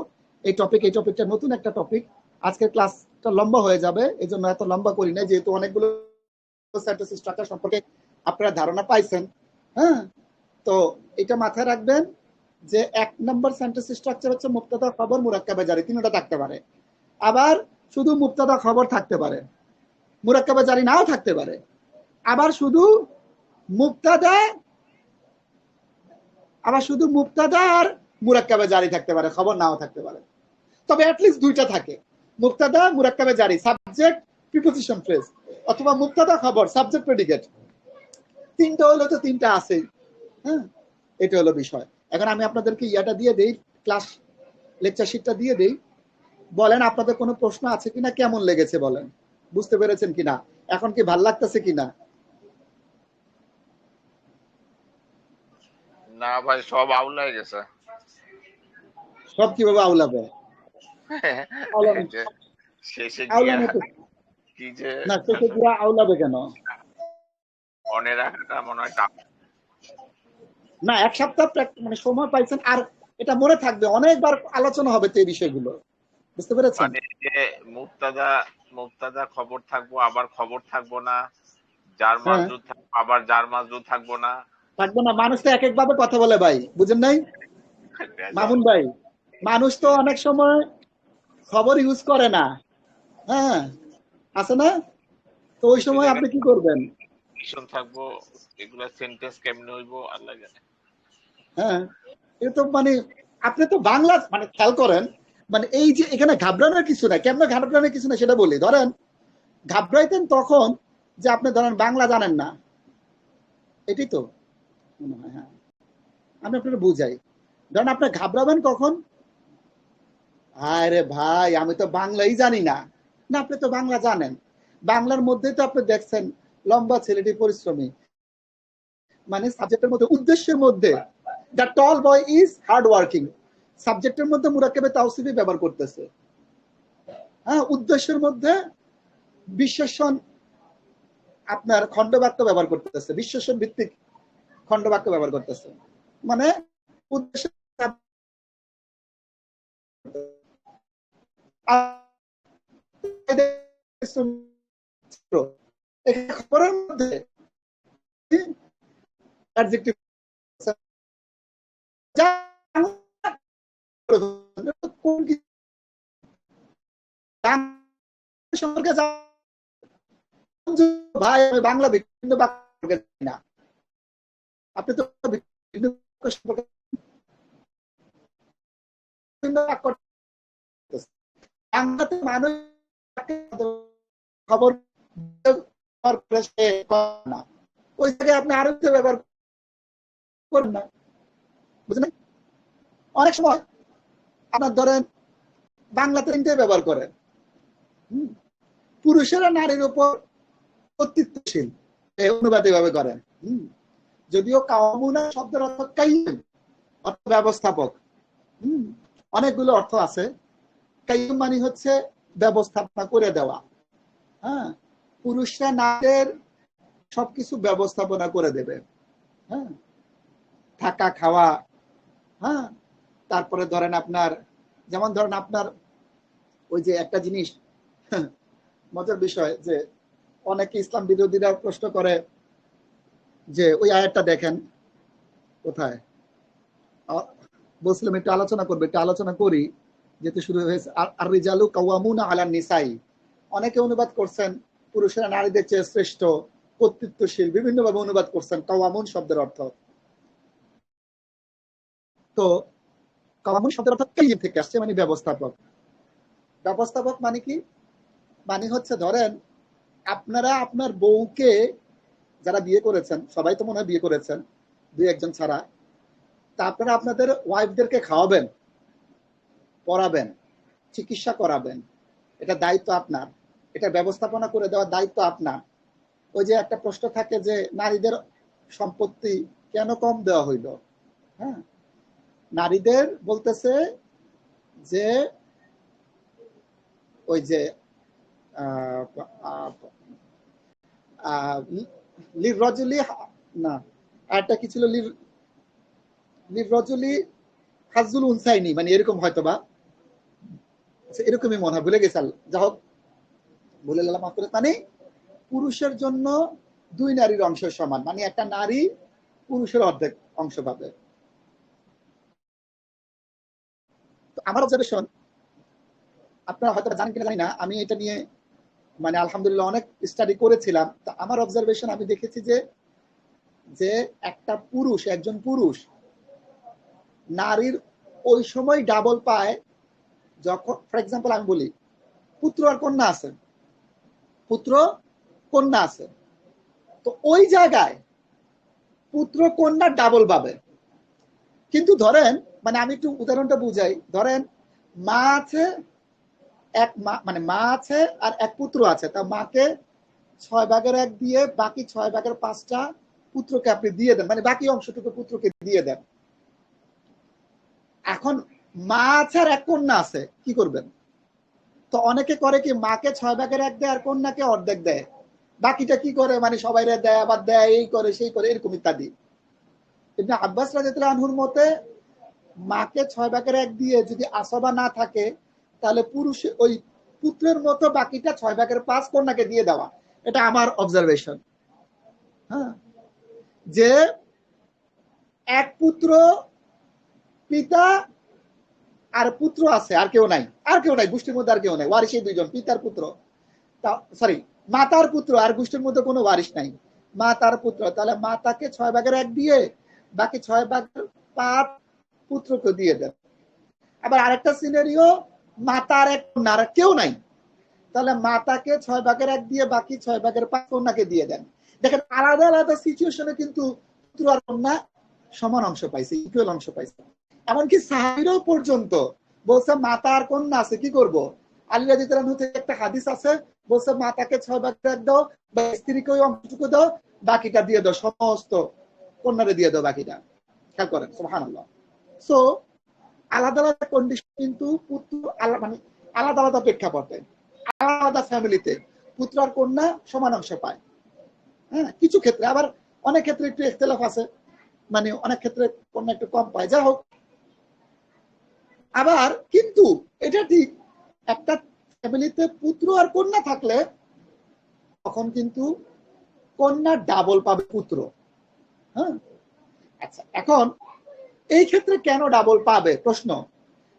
এই টপিকটা নতুন একটা টপিক, আজকের ক্লাসটা লম্বা হয়ে যাবে, এই জন্য এত লম্বা করি না, যেহেতু অনেকগুলো সেন্টেন্স স্ট্রাকচার সম্পর্কে আপনারা ধারণা পাইছেন। হ্যাঁ, তো এটা মাথায় রাখবেন যে 1 নম্বর সেন্টেন্স স্ট্রাকচার হচ্ছে মুবতাদা খবর মুরাক্কাবে জারি, তিনটা থাকতে পারে। আবার শুধু মুবতাদা খবর থাকতে পারে, মুরাক্কাবে জারি নাও থাকতে পারে। আবার শুধু মুবতাদা আর মুরাক্কাবে জারি থাকতে পারে, খবর নাও থাকতে পারে। তবে অ্যাটলিস্ট দুইটা থাকে, মুবতাদা মুরাক্কাবে জারি সাবজেক্ট প্রিপোজিশন ফ্রেজ, অথবা মুবতাদা খবর সাবজেক্ট প্রেডিকেট, তিনটা হলো তো তিনটা আছে। হ্যাঁ, এটা হলো বিষয়। এখন আমি আপনাদেরকে ইয়াটা দিয়ে দেই, ক্লাস লেকচার শিটটা দিয়ে দেই, বলেন আপনাদের কোনো প্রশ্ন আছে কিনা, কেমন লেগেছে বলেন, বুঝতে পেরেছেন কিনা, এখন কি ভাল লাগতেছে কিনা? না ভাই, সব আউল হয়ে গেছে। সব কিভাবে আউলাবে? এই যে শেষে গিয়া কি যে না, শেষে গিয়া আউলাবে কেন? মনে রাখাটা মনে হয় tough। না, 1 সপ্তাহ মানে সময় পাইছেন, আর এটা মনে থাকবে, অনেকবার আলোচনা হবে তো এই বিষয়গুলো, বুঝতে পেরেছেন? মানে যে মুবতাদা খবর থাকবো, আবার খবর থাকবো না, যার হ্যাঁ, মাজরুর থাকবো, আবার যার মাজরুর থাকবো না। থাকবে না, মানুষ তো এক এক ভাবে কথা বলে ভাই, বুঝেন নাই মামুন ভাই? মানুষ তো অনেক সময় খবর ইউজ করে না, হ্যাঁ আছে না? তো ওই সময় আপনি কি করবেন? মিশন থাকবো, এগুলা সেন্টেন্স কেমনে হইবো আল্লাহ জানে। হ্যাঁ, এটা তো মানে আপনি তো বাংলা মানে খেয়াল করেন, মানে এই যে এখানে ঘাবড়ানোর কিছু না, কেমন ঘাবড়ানোর কিছু না সেটা বলি। ধরেন ঘাবড়াইতেন তখন যে আপনি ধরেন বাংলা জানেন না, এটাই তো মনে হয়। হ্যাঁ, আমি আপনাকে বুঝাই। ধরেন আপনি ঘাবড়াবেন কখন? আরে ভাই, আমি তো বাংলাই জানি না। না, আপনি তো বাংলা জানেন, বাংলার মধ্যে তো আপনি দেখছেন লম্বা ছেলেটি পরিশ্রমী, মানে সাবজেক্টের মধ্যে, উদ্দেশ্যের মধ্যে the tall boy is hard working, সাবজেক্টের মধ্যে মুরাক্কাবে তাওসিফি ব্যবহার করতেছে। হ্যাঁ, উদ্দেশ্যের মধ্যে বিশেষণ আপনার খণ্ডবাক্য ব্যবহার করতেছে, বিশেষণ ভিত্তিক খণ্ডবাক্য ব্যবহার করতেছে, মানে উদ্দেশ্য খবরের মধ্যে অ্যাডজেক্টিভ সম্পর্কে ভাই, আমি বাংলা বিভিন্ন বাক্য না, আপনি তো বিভিন্ন বাক্য সম্পর্কে বাংলাতে মানুষ খবর না, ওই জায়গায় আপনি আরো ব্যবহার করবেন না, বুঝলেন? অনেক সময় আপনার ধরেন বাংলাতে ব্যবহার করেন, পুরুষেরা নারীর উপর কর্তৃত্বশীল, অনুবাদ এভাবে করেন। যদিও কাওয়ামুনা শব্দের অর্থ কাইয়ুম, অর্থ ব্যবস্থাপক। অনেকগুলো অর্থ আছে। কাইয়ুম মানে হচ্ছে ব্যবস্থাপনা করে দেওয়া। হ্যাঁ, পুরুষরা নারীদের সবকিছু ব্যবস্থাপনা করে দেবে। হ্যাঁ, থাকা খাওয়া, হ্যাঁ, তারপরে ধরেন আপনার, যেমন ধরেন আপনার ওই যে একটা জিনিস মজার বিষয়, যে অনেকে ইসলাম বিরোধীরা প্রশ্ন করে যে ওই আয়াতটা দেখেন কোথায়, বলছিলাম একটু আলোচনা করবে, একটু আলোচনা করি, যেহেতু শুরু হয়েছে। আর রিজালু কাওয়ামুনা আলান নিসাই, অনেকে অনুবাদ করছেন পুরুষেরা নারীদের চেয়ে শ্রেষ্ঠ, কর্তৃত্বশীল, বিভিন্ন ভাবে অনুবাদ করছেন কাওয়ামুন শব্দের অর্থ। তো কাওয়ামুন শব্দের অর্থ কাইয়িম থেকে আসছে, মানে ব্যবস্থাপক। ব্যবস্থাপক মানে কি? মানে হচ্ছে ধরেন আপনারা আপনার বউকে, যারা বিয়ে করেছেন সবাই তো মনে হয় বিয়ে করেছেন, দুই একজন ছাড়া, তা আপনারা আপনাদের ওয়াইফদেরকে খাওয়াবেন, পড়াবেন, চিকিৎসা করাবেন, এটা দায়িত্ব আপনার, এটা ব্যবস্থাপনা করে দেওয়ার দায়িত্ব আপনার। ওই যে একটা প্রশ্ন থাকে যে নারীদের সম্পত্তি কেন কম দেওয়া হইল, হ্যাঁ, নারীদের বলতেছে যে ওই যে লির রজলি, না আরটা কি ছিল, লির রজলি হাজুল উনসাইনি, মানে এরকম হয়তো বা এরকমই মনে হয়, ভুলে গেছে, যা হোক ভুলে গেলাম, মানে পুরুষের জন্য দুই নারীর অংশ সমান, মানে একটা নারী পুরুষের অর্ধেক অংশ পাবে। তো আমার অবজারভেশন, আপনারা হয়তো জানেন কিনা জানি না, আমি এটা নিয়ে মানে আলহামদুলিল্লাহ অনেক স্টাডি করেছিলাম। তো আমার অবজারভেশন, আমি দেখেছি যে যে একটা পুরুষ, একজন পুরুষ নারীর ওই সময় ডাবল পায় যখন, ফর এক্সাম্পল আমি বলি, পুত্র আর কন্যা আছে, পুত্র কন্যা আছে, তো ওই জায়গায় পুত্র কন্যা ডাবল পাবে। কিন্তু ধরেন, মানে আমি একটু উদাহরণটা বুঝাই, ধরেন মা আছে, এক মা, মানে মা আছে আর এক পুত্র আছে, তা মাকে 6/1 দিয়ে বাকি 6/5টা পুত্রকে আপনি দিয়ে দেন, মানে বাকি অংশটুকু পুত্রকে দিয়ে দেন। এখন মা আছে আর এক কন্যা আছে, কি করবেন? তো অনেকে করে কি, মাকে 6/1 দেয় আর কন্যাকে অর্ধেক দেয়, বাকিটা কি করে, মানে সবাই দেয়, আবার দেয়, এই করে সেই করে, এরকম ইত্যাদি। ইবনে আব্বাস রাদিয়াল্লাহু আনহুর মতে মাকে 6/1 দিয়ে যদি আসবা না থাকে, তাহলে পুরুষ ওই পুত্রের মতো বাকিটা 6/5 কন্যাকে দিয়ে দেওয়া, এটা আমার অবজারভেশন। হ্যাঁ, যে এক পুত্র, পিতা আর পুত্র আছে, আর কেউ নাই, আর কেউ নাই গোষ্ঠীর মধ্যে, আর কেউ নাই, ওয়ারিশ এই দুইজন, পিতার পুত্র, সরি মাতার পুত্র, আর গোষ্ঠীর মধ্যে কোনো ওয়ারিশ নাই, মা তার পুত্র, তাহলে মাতাকে 6/1 দিয়ে বাকি 6/5 পুত্রকে দিয়ে দেন। আবার আরেকটা সিনারিও, মাতার এক কন্যা, আর কেউ নাই, তাহলে মাতাকে 6/1 দিয়ে বাকি 6/5 কন্যাকে দিয়ে দেন। দেখেন আলাদা আলাদা সিচুয়েশনে কিন্তু পুত্র আর কন্যা সমান অংশ পাইছে, ইকুয়াল অংশ পাইছে। এমনকি সাহাবীরাও পর্যন্ত বলছে মাতা আর কন্যা আছে, কি করব? আলী রাদিয়াল্লাহু আনহু থেকে একটা হাদিস আছে, বলছে মাতাকে 6/1 দাও, বা স্ত্রীকে ওই অংশটুকু দাও, বাকিটা দিয়ে দাও, সমস্ত কন্যারে দিয়ে দাও বাকিটা। খেয়াল করেন, সুবহানাল্লাহ। সো আলাদা আলাদা কন্ডিশন, কিন্তু পুত্র মানে আলাদা আলাদা প্রেক্ষাপটে, আলাদা ফ্যামিলিতে পুত্র আর কন্যা সমান অংশ পায়। হ্যাঁ, কিছু ক্ষেত্রে, আবার অনেক ক্ষেত্রে একটু ইখতিলাফ আছে, মানে অনেক ক্ষেত্রে কন্যা একটু কম পায়, যা হোক। আবার কিন্তু এটা ঠিক, একটা ফ্যামিলিতে পুত্র আর কন্যা থাকলে তখন কিন্তু কন্যা ডাবল পাবে পুত্র। হ্যাঁ, আচ্ছা, এখন এই ক্ষেত্রে কেন ডাবল পাবে প্রশ্ন।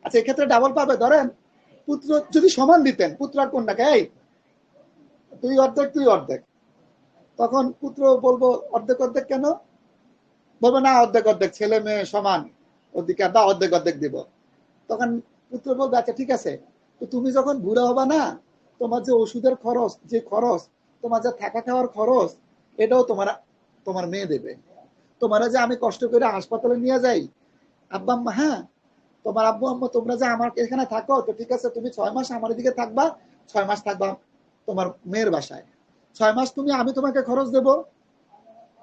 আচ্ছা, এই ক্ষেত্রে ডাবল পাবে, ধরেন পুত্র যদি সমান দিতেন, পুত্র আর কন্যাকে, এই তুই অর্ধেক তুই অর্ধেক, তখন পুত্র বলবো অর্ধেক অর্ধেক কেন, বলবো না অর্ধেক অর্ধেক, ছেলে মেয়ে সমান অধিকার, বা অর্ধেক অর্ধেক দিব। তখন পুত্র বলবে আচ্ছা ঠিক আছে, তো তুমি যখন বুড়া হবা না, তোমার যে ওষুধের খরচ, যে খরচ, তোমার যে থাকা খাওয়ার খরচ, এটাও তোমার তোমার মেয়ে দেবে। তোমার যে আমি কষ্ট করে হাসপাতালে নিয়ে যাই, আব্বা আম্মা, হ্যাঁ তোমার আব্বু আম্মা, তোমরা যে আমার এখানে থাকো, তো ঠিক আছে তুমি 6 মাস আমার এদিকে থাকবা, 6 মাস থাকবা তোমার মেয়ের বাসায়, 6 মাস তুমি, আমি তোমাকে খরচ দেব,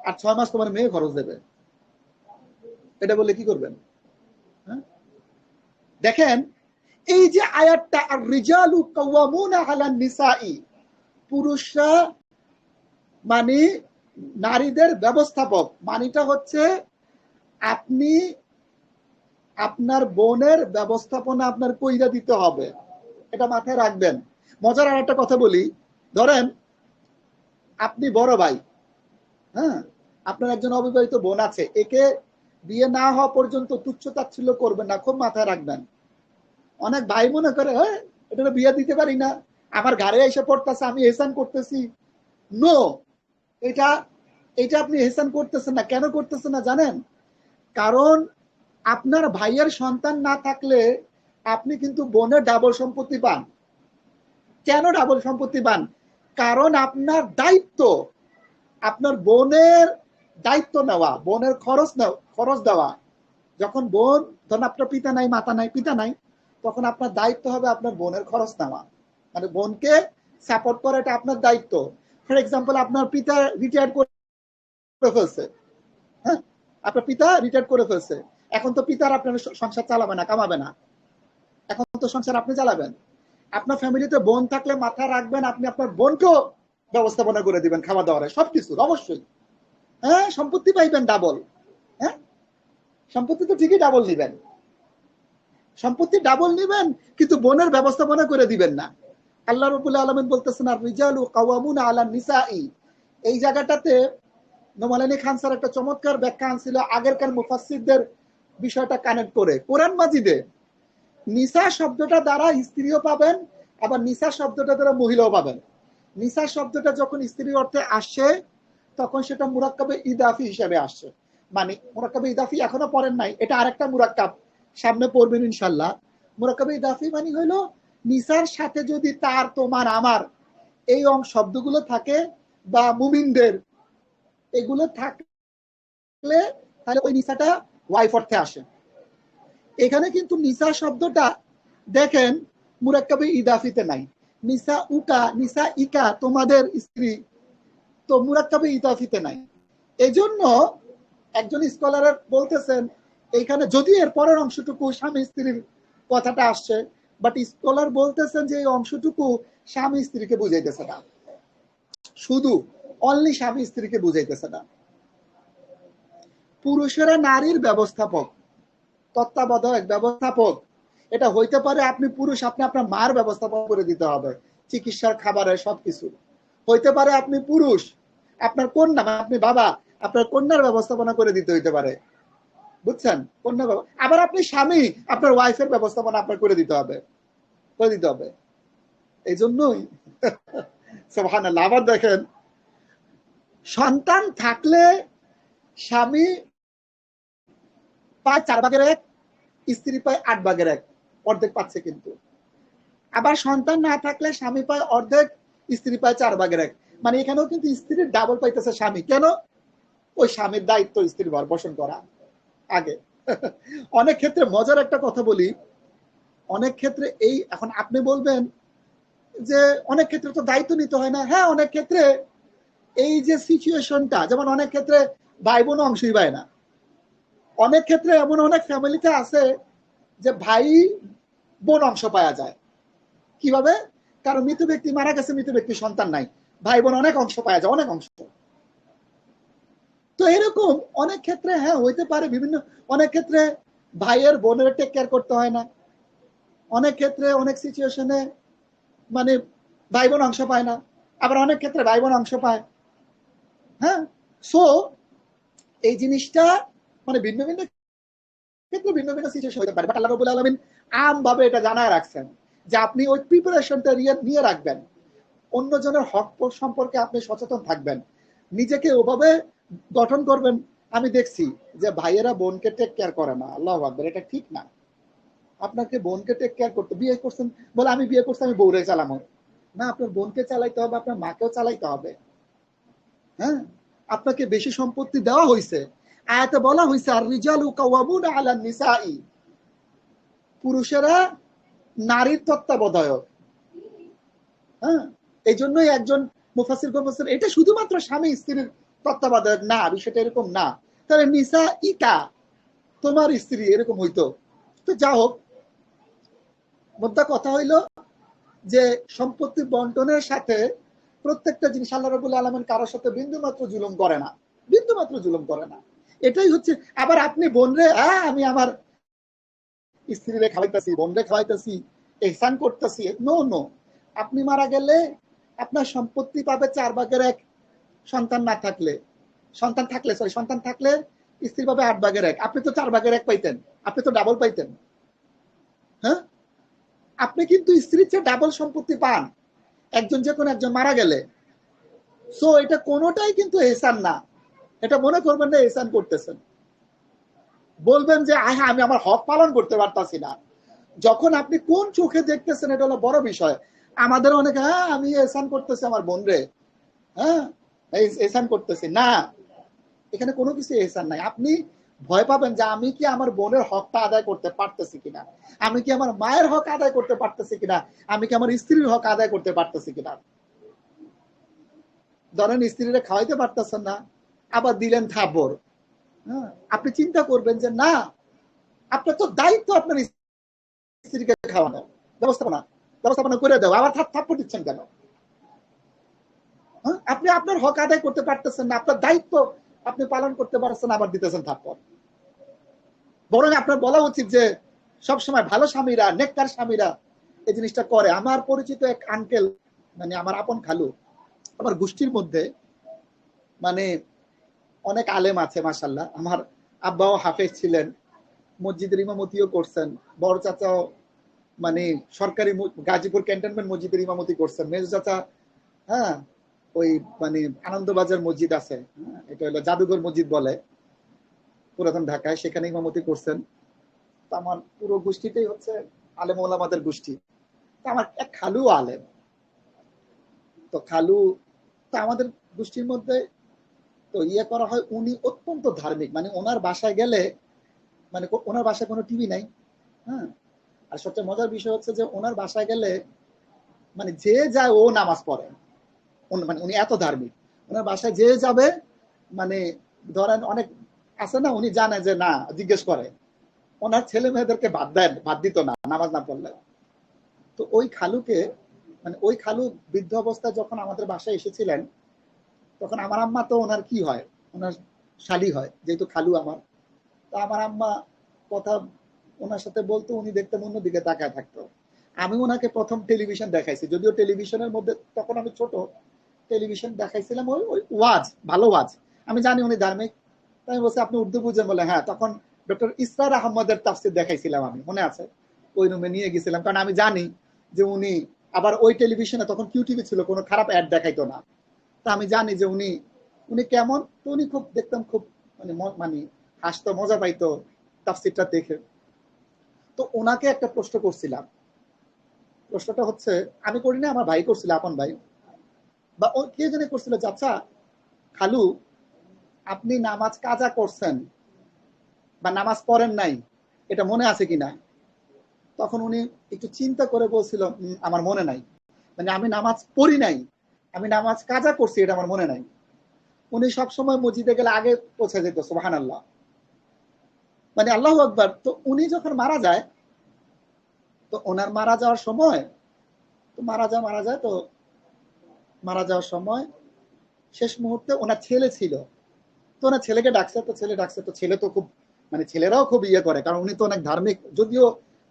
আর 6 মাস তোমার মেয়ে খরচ দেবে। এটা বললে কি করবেন? হ্যাঁ, দেখেন এই যে আয়াতটা, আর রিজালু কাওয়ামুনা আলান নিসাই, পুরুষরা মানে নারীদের ব্যবস্থাপক, মানেটা হচ্ছে আপনি আপনার বোনের ব্যবস্থাপনা আপনার কইরা দিতে হবে, এটা মাথায় রাখবেন। মজার আর একটা কথা বলি, ধরেন আপনি বড় ভাই, হ্যাঁ, আপনার একজন অবিবাহিত বোন আছে, একে বিয়ে না হওয়া পর্যন্ত তুচ্ছ তাচ্ছিল্য করবেন না, খুব মাথায় রাখবেন। অনেক ভাই মনে করে হ্যাঁ এটা বিয়ে দিতে পারি না, আমার ঘরে এসে পড়তেছে, আমি এহসান করতেছি। নো, এটা এটা আপনি এহসান করতেছেন না। কেন করতেছেন না জানেন? কারণ আপনার ভাইয়ের সন্তান না থাকলে আপনি কিন্তু বোনের ডাবল সম্পত্তি পান। কেন ডাবল সম্পত্তি পান? কারণ আপনার দায়িত্ব, আপনার বোনের দায়িত্ব নেওয়া, বোনের খরচ দেওয়া। যখন বোন, ধরুন আপনার পিতা নাই, মাতা নাই, পিতা নাই, তখন আপনার দায়িত্ব হবে আপনার বোনের খরচ নেওয়া, মানে বোনকে সাপোর্ট করা, এটা আপনার দায়িত্ব। ফর এক্সাম্পল, আপনার পিতা রিটায়ার করে ফেলছে, হ্যাঁ, আপনার পিতা রিটায়ার করে ফেলছে, এখন তো পিতার আপনার সংসার চালাবে না, কামাবে না, এখন তো সংসার আপনি চালাবেন। আপনার ফ্যামিলিতে বোন থাকলে মাথায় রাখবেন, আপনি আপনার বোনকেও ব্যবস্থাপনা করে দিবেন, খাওয়া দাওয়ার সবকিছুর, অবশ্যই। হ্যাঁ, সম্পত্তি পাইবেন ডাবল। হ্যাঁ, সম্পত্তি তো ঠিকই ডাবল নিবেন, সম্পত্তি ডাবল নিবেন, কিন্তু বোনের ব্যবস্থাপনা করে দিবেন না। আল্লাহ রাব্বুল আলামিন বলতেছেন, আর রিজালু কাওয়ামুনা আলা নিসাই। এই জায়গাটাতে নোমালানি খান স্যার একটা চমৎকার ব্যাখ্যা আনছিল আগেরকার মুফাসসিরদের বিষয়টা কানেক্ট করে। কোরআন মাজিদে নিসা শব্দটা দ্বারা স্ত্রীও পাবেন, আবার নিসা শব্দটা দ্বারা মহিলাও পাবেন। নিসা শব্দটা যখন স্ত্রী অর্থে আসে তখন সেটা মুরাক্কাবে ইদাফি হিসেবে আসছে। মানে মুরাক্কাবে ইদাফি এখনো পড়েন নাই, এটা আরেকটা মুরাক্কাব, সামনে পড়বেন ইনশাল্লাহ। মুরাক্কাবে ইদাফি মানে হলো নিসার সাথে যদি তার, তোমার, আমার এই শব্দগুলো থাকে, বা মুমিনদের এগুলো থাকলে, তাহলে ওই নিসাটা ওয়াইফ অর্থে আসে। এখানে কিন্তু নিসা শব্দটা দেখেন মুরাক্কাবে ইদাফিতে নাই। নিসা উকা, নিসা ইকা, তোমাদের স্ত্রী, তো মুরাক্কাবে ইদাফিতে নাই। এজন্য একজন স্কলার বলতেছেন এইখানে, যদি এর পরের অংশটুকু স্বামী স্ত্রীর কথাটা আসছে, বাট স্কলার বলতেছেন যে এই অংশটুকু স্বামী স্ত্রীকে বুঝাইতেছে না, শুধু অনলি স্বামী স্ত্রীকে বুঝাইতেছে না। পুরুষেরা নারীর ব্যবস্থাপক, তত্ত্বাবধায়ক, ব্যবস্থাপক। এটা হইতে পারে আপনি পুরুষ, আপনি আপনার মার ব্যবস্থাপনা করে দিতে হবে, চিকিৎসার, খাবারের, সবকিছু। হইতে পারে আপনি পুরুষ, আপনার কন্যা, আপনি বাবা, আপনার কন্যার ব্যবস্থাপনা করে দিতে হইতে পারে, বুঝছেন? কন্যা। আবার আপনি স্বামী, আপনার ওয়াইফের ব্যবস্থাপনা আপনার করে দিতে হবে, করে দিতে হবে। এই জন্যই সুবহানাল্লাহ। আবার দেখেন, সন্তান থাকলে স্বামী পায় 4/1, স্ত্রী পায় 8/1, অর্ধেক পাচ্ছে কিন্তু। আবার সন্তান না থাকলে স্বামী পায় অর্ধেক, স্ত্রী পায় 4/1। মানে এখানেও কিন্তু স্ত্রীর ডাবল পাইতেছে স্বামী। কেন? ওই স্বামীর দায়িত্ব স্ত্রীর ভরণ পোষণ করা আগে। অনেক ক্ষেত্রে মজার একটা কথা বলি, অনেক ক্ষেত্রে এই, এখন আপনি বলবেন যে অনেক ক্ষেত্রে তো দায়িত্ব নিতে হয় না। হ্যাঁ, অনেক ক্ষেত্রে এই যে সিচুয়েশনটা, যেমন অনেক ক্ষেত্রে ভাই বোন অংশই পায় না। অনেক ক্ষেত্রে এমন অনেক ফ্যামিলিতে আছে যে ভাই বোন অংশ পাওয়া যায়। কিভাবে? কারণ মৃত ব্যক্তি মারা গেছে, মৃত ব্যক্তির সন্তান নাই, ভাই বোন অনেক অংশ পাওয়া যায়, অনেক অংশ। তো এরকম অনেক ক্ষেত্রে হ্যাঁ হইতে পারে, বিভিন্ন অনেক ক্ষেত্রে ভাইয়ের বোনের টেক কেয়ার করতে হয় না, অনেক ক্ষেত্রে অনেক সিচুয়েশনে মানে ভাই বোন অংশ পায় না, আবার অনেক ক্ষেত্রে ভাই বোন অংশ পায়। হ্যাঁ, সো এই জিনিসটা মানে ভিন্ন ভিন্ন ক্ষেত্রে ভিন্ন ভিন্ন সিচুয়েশন হতে পারে, বাট আল্লাহ রাব্বুল আলামিন আমভাবে এটা জানায় রাখছেন যে আপনি ওই প্রিপারেশনটা নিয়ে রাখবেন, অন্যজনের হক সম্পর্কে আপনি সচেতন থাকবেন, নিজেকে ওভাবে গঠন করবেন। আমি দেখছি যে ভাইয়েরা বোনকে টেক কেয়ার করে না, আল্লাহু আকবার, এটা ঠিক না। আপনাকে বোনকে টেক কেয়ার করতে, বিয়ে করছেন বলে আমি বিয়ে করছি আমি বউরে চালামো না, আপনার বোনকে চালাইতে হবে, আপনার মাকেও চালাইতে হবে। হ্যাঁ, আপনাকে বেশি সম্পত্তি দেওয়া হয়েছে, আয়াতে বলা হয়েছে আর রিজালু কাওয়ামুনা আলা নিসাই, পুরুষেরা নারীর তত্ত্বাবধায়ক। হ্যাঁ, এই জন্যই একজন মুফাসসির বলেছেন এটা শুধুমাত্র স্বামী স্ত্রীর তত্ত্বাবধায়ক না, বিষয়টা এরকম না। তাহলে নিসা ইকা, তোমার স্ত্রী, এরকম হইতো। তো যা হোক, মোদ্দা কথা হইল যে সম্পত্তি বন্টনের সাথে প্রত্যেকটা জিনিস আল্লাহ রাব্বুল আলামিন কারোর সাথে বিন্দুমাত্র জুলুম করে না, বিন্দুমাত্র জুলুম করে না। এটাই হচ্ছে। আবার আপনি বোনরে, আমি আমার স্ত্রীরে খাওয়াইতেছি, বোনরে খাওয়াইতেছি, এহসান করতেছি, নো নো। আপনি মারা গেলে আপনার সম্পত্তি পাবে 4/1, সন্তান না থাকলে, সন্তান থাকলে স্ত্রী পাবে 8/1। আপনি তো 4/1 পাইতেন, আপনি তো ডাবল পাইতেন। হ্যাঁ, আপনি কিন্তু স্ত্রীর চেয়ে ডাবল সম্পত্তি পান একজন, যে কোনো একজন মারা গেলে। সো এটা কোনোটাই কিন্তু এহসান না, এটা মনে করবেন না এহসান করতেছেন। বলবেন যে হ্যাঁ আমি আমার হক পালন করতে পারতাছি না। যখন আপনি কোন চোখে দেখতেছেন এটা হলো বড় বিষয়। আমাদের অনেকে হ্যাঁ আমি এহসান করতেছি আমার বোন রে, হ্যাঁ এহসান করতেছি না, এখানে কোনো কিছু এহসান নাই। আপনি ভয় পাবেন যে আমি কি আমার বোনের হকটা আদায় করতে পারতেছি কিনা, আমি কি আমার মায়ের হক আদায় করতে পারতেছি কিনা, আমি কি আমার স্ত্রীর হক আদায় করতে পারতেছি কিনা। ধরেন স্ত্রীরা খাওয়াইতে পারতেছেন না, আবার দিলেন থাপড়, হ্যাঁ আপনি চিন্তা করবেন যে না, আপনার তো দায়িত্ব আপনার স্ত্রীকে খাওয়ানো, ব্যবস্থাপনা ব্যবস্থাপনা করে দেওয়া, আবার থাপ্পড় দিচ্ছেন কেন? হ্যাঁ? আপনি আপনার হক আদায় করতে পারতেছেন না, আপনার দায়িত্ব আপনি পালন করতে পারছেন, আবার দিতেছেন থাপ্পড়। বরং আপনার বলা উচিত যে সবসময় ভালো স্বামীরা, নেককার স্বামীরা এই জিনিসটা করে। আমার পরিচিত এক আঙ্কেল, মানে আমার আপন খালু, আমার গোষ্ঠীর মধ্যে মানে অনেক আলেম আছে মাশাল্লাহ। আমার আব্বাও হাফেজ ছিলেন, মসজিদের ইমামতিও করছেন, বড় চাচাও মানে সরকারি গাজীপুর ক্যান্টনমেন্ট মসজিদের ইমামতি করছেন, মেজো চাচা হ্যাঁ ওই মানে আনন্দবাজার মসজিদ আছে, এটা হলো জাদুঘর মসজিদ বলে পুরাতন ঢাকায়, সেখানে ইমামতি করছেন। তো আমার পুরো গোষ্ঠীটাই হচ্ছে আলেম ওলামাদের গোষ্ঠী। তো আমার এক খালু আলেম, তো খালু, তো আমাদের গোষ্ঠীর মধ্যে তো ইয়ে করা হয়, উনি অত্যন্ত ধার্মিক, মানে ওনার বাসায় গেলে মানে ওনার বাসায় কোনো টিভি নাই, হ্যাঁ। আর সবচেয়ে মজার বিষয় হচ্ছে যে ওনার বাসায় গেলে মানে যে যায় ও নামাজ পড়ে, মানে উনি এত ধার্মিক। ওনার বাসায় যে যাবে মানে ধরেন অনেক আছে না, উনি জানে যে না, জিজ্ঞেস করে ওনার ছেলে মেয়েদেরকে বাদ দেন, বাদ দিত না নামাজ না পড়লে। তো ওই খালুকে মানে ওই খালু বৃদ্ধ অবস্থায় যখন আমাদের বাসায় এসেছিলেন, তখন আমার আম্মা তো ওনার কি হয়, ওনার শালি হয় যেহেতু খালু আমার। তো আমার আম্মা কথা ওনার সাথে বলতো, উনি দেখতেন অন্যদিকে তাকায় থাকতো। আমি ওনাকে প্রথম টেলিভিশন দেখাইছি, যদিও টেলিভিশনের মধ্যে তখন আমি ছোট, টেলিভিশন দেখাইছিলাম ওই ওই ওয়াজ, ভালো ওয়াজ। আমি জানি উনি ধার্মিক, তাই বলছি আপনি উর্দু বুঝেন বলে, হ্যাঁ তখন ডক্টর ইসরার আহমদের তাফসির দেখাইছিলাম, আমি মনে আছে ওই রুমে নিয়ে গেছিলাম, কারণ আমি জানি যে উনি আবার ওই টেলিভিশনে তখন কিউ টিভি ছিল, কোনো খারাপ অ্যাড দেখাইতো না। তা আমি জানি যে উনি উনি কেমন। তো উনি খুব দেখতাম খুব মানে মানে হাসতো, মজা পাইতো তাফসিরটা দেখে। তো ওনাকে একটা প্রশ্ন করছিলাম, প্রশ্নটা হচ্ছে আমি করি না, আমার ভাই করছিল, আপন ভাই বা কে জানে করছিল, যে আচ্ছা খালু আপনি নামাজ কাজা করছেন বা নামাজ পড়েন নাই, এটা মনে আছে কিনা? তখন উনি একটু চিন্তা করে বলছিল আমার মনে নাই, মানে আমি নামাজ পড়ি নাই, আমি নামাজ কাজা করছি এটা আমার মনে নাই। উনি সবসময় মসজিদে গেলে আগে পৌঁছে যেত, সুবহানাল্লাহ, মানে আল্লাহু আকবার। তো উনি যখন মারা যায়, তো ওনার মারা যাওয়ার সময়, তো মারা যায় তো মারা যাওয়ার সময় শেষ মুহূর্তে ওনার ছেলে ছিল, তো ওনার ছেলেকে ডাকছে, তো ছেলে ডাকছে, তো ছেলে তো খুব মানে ছেলেরাও খুব ইয়ে করে, কারণ উনি তো অনেক ধার্মিক, যদিও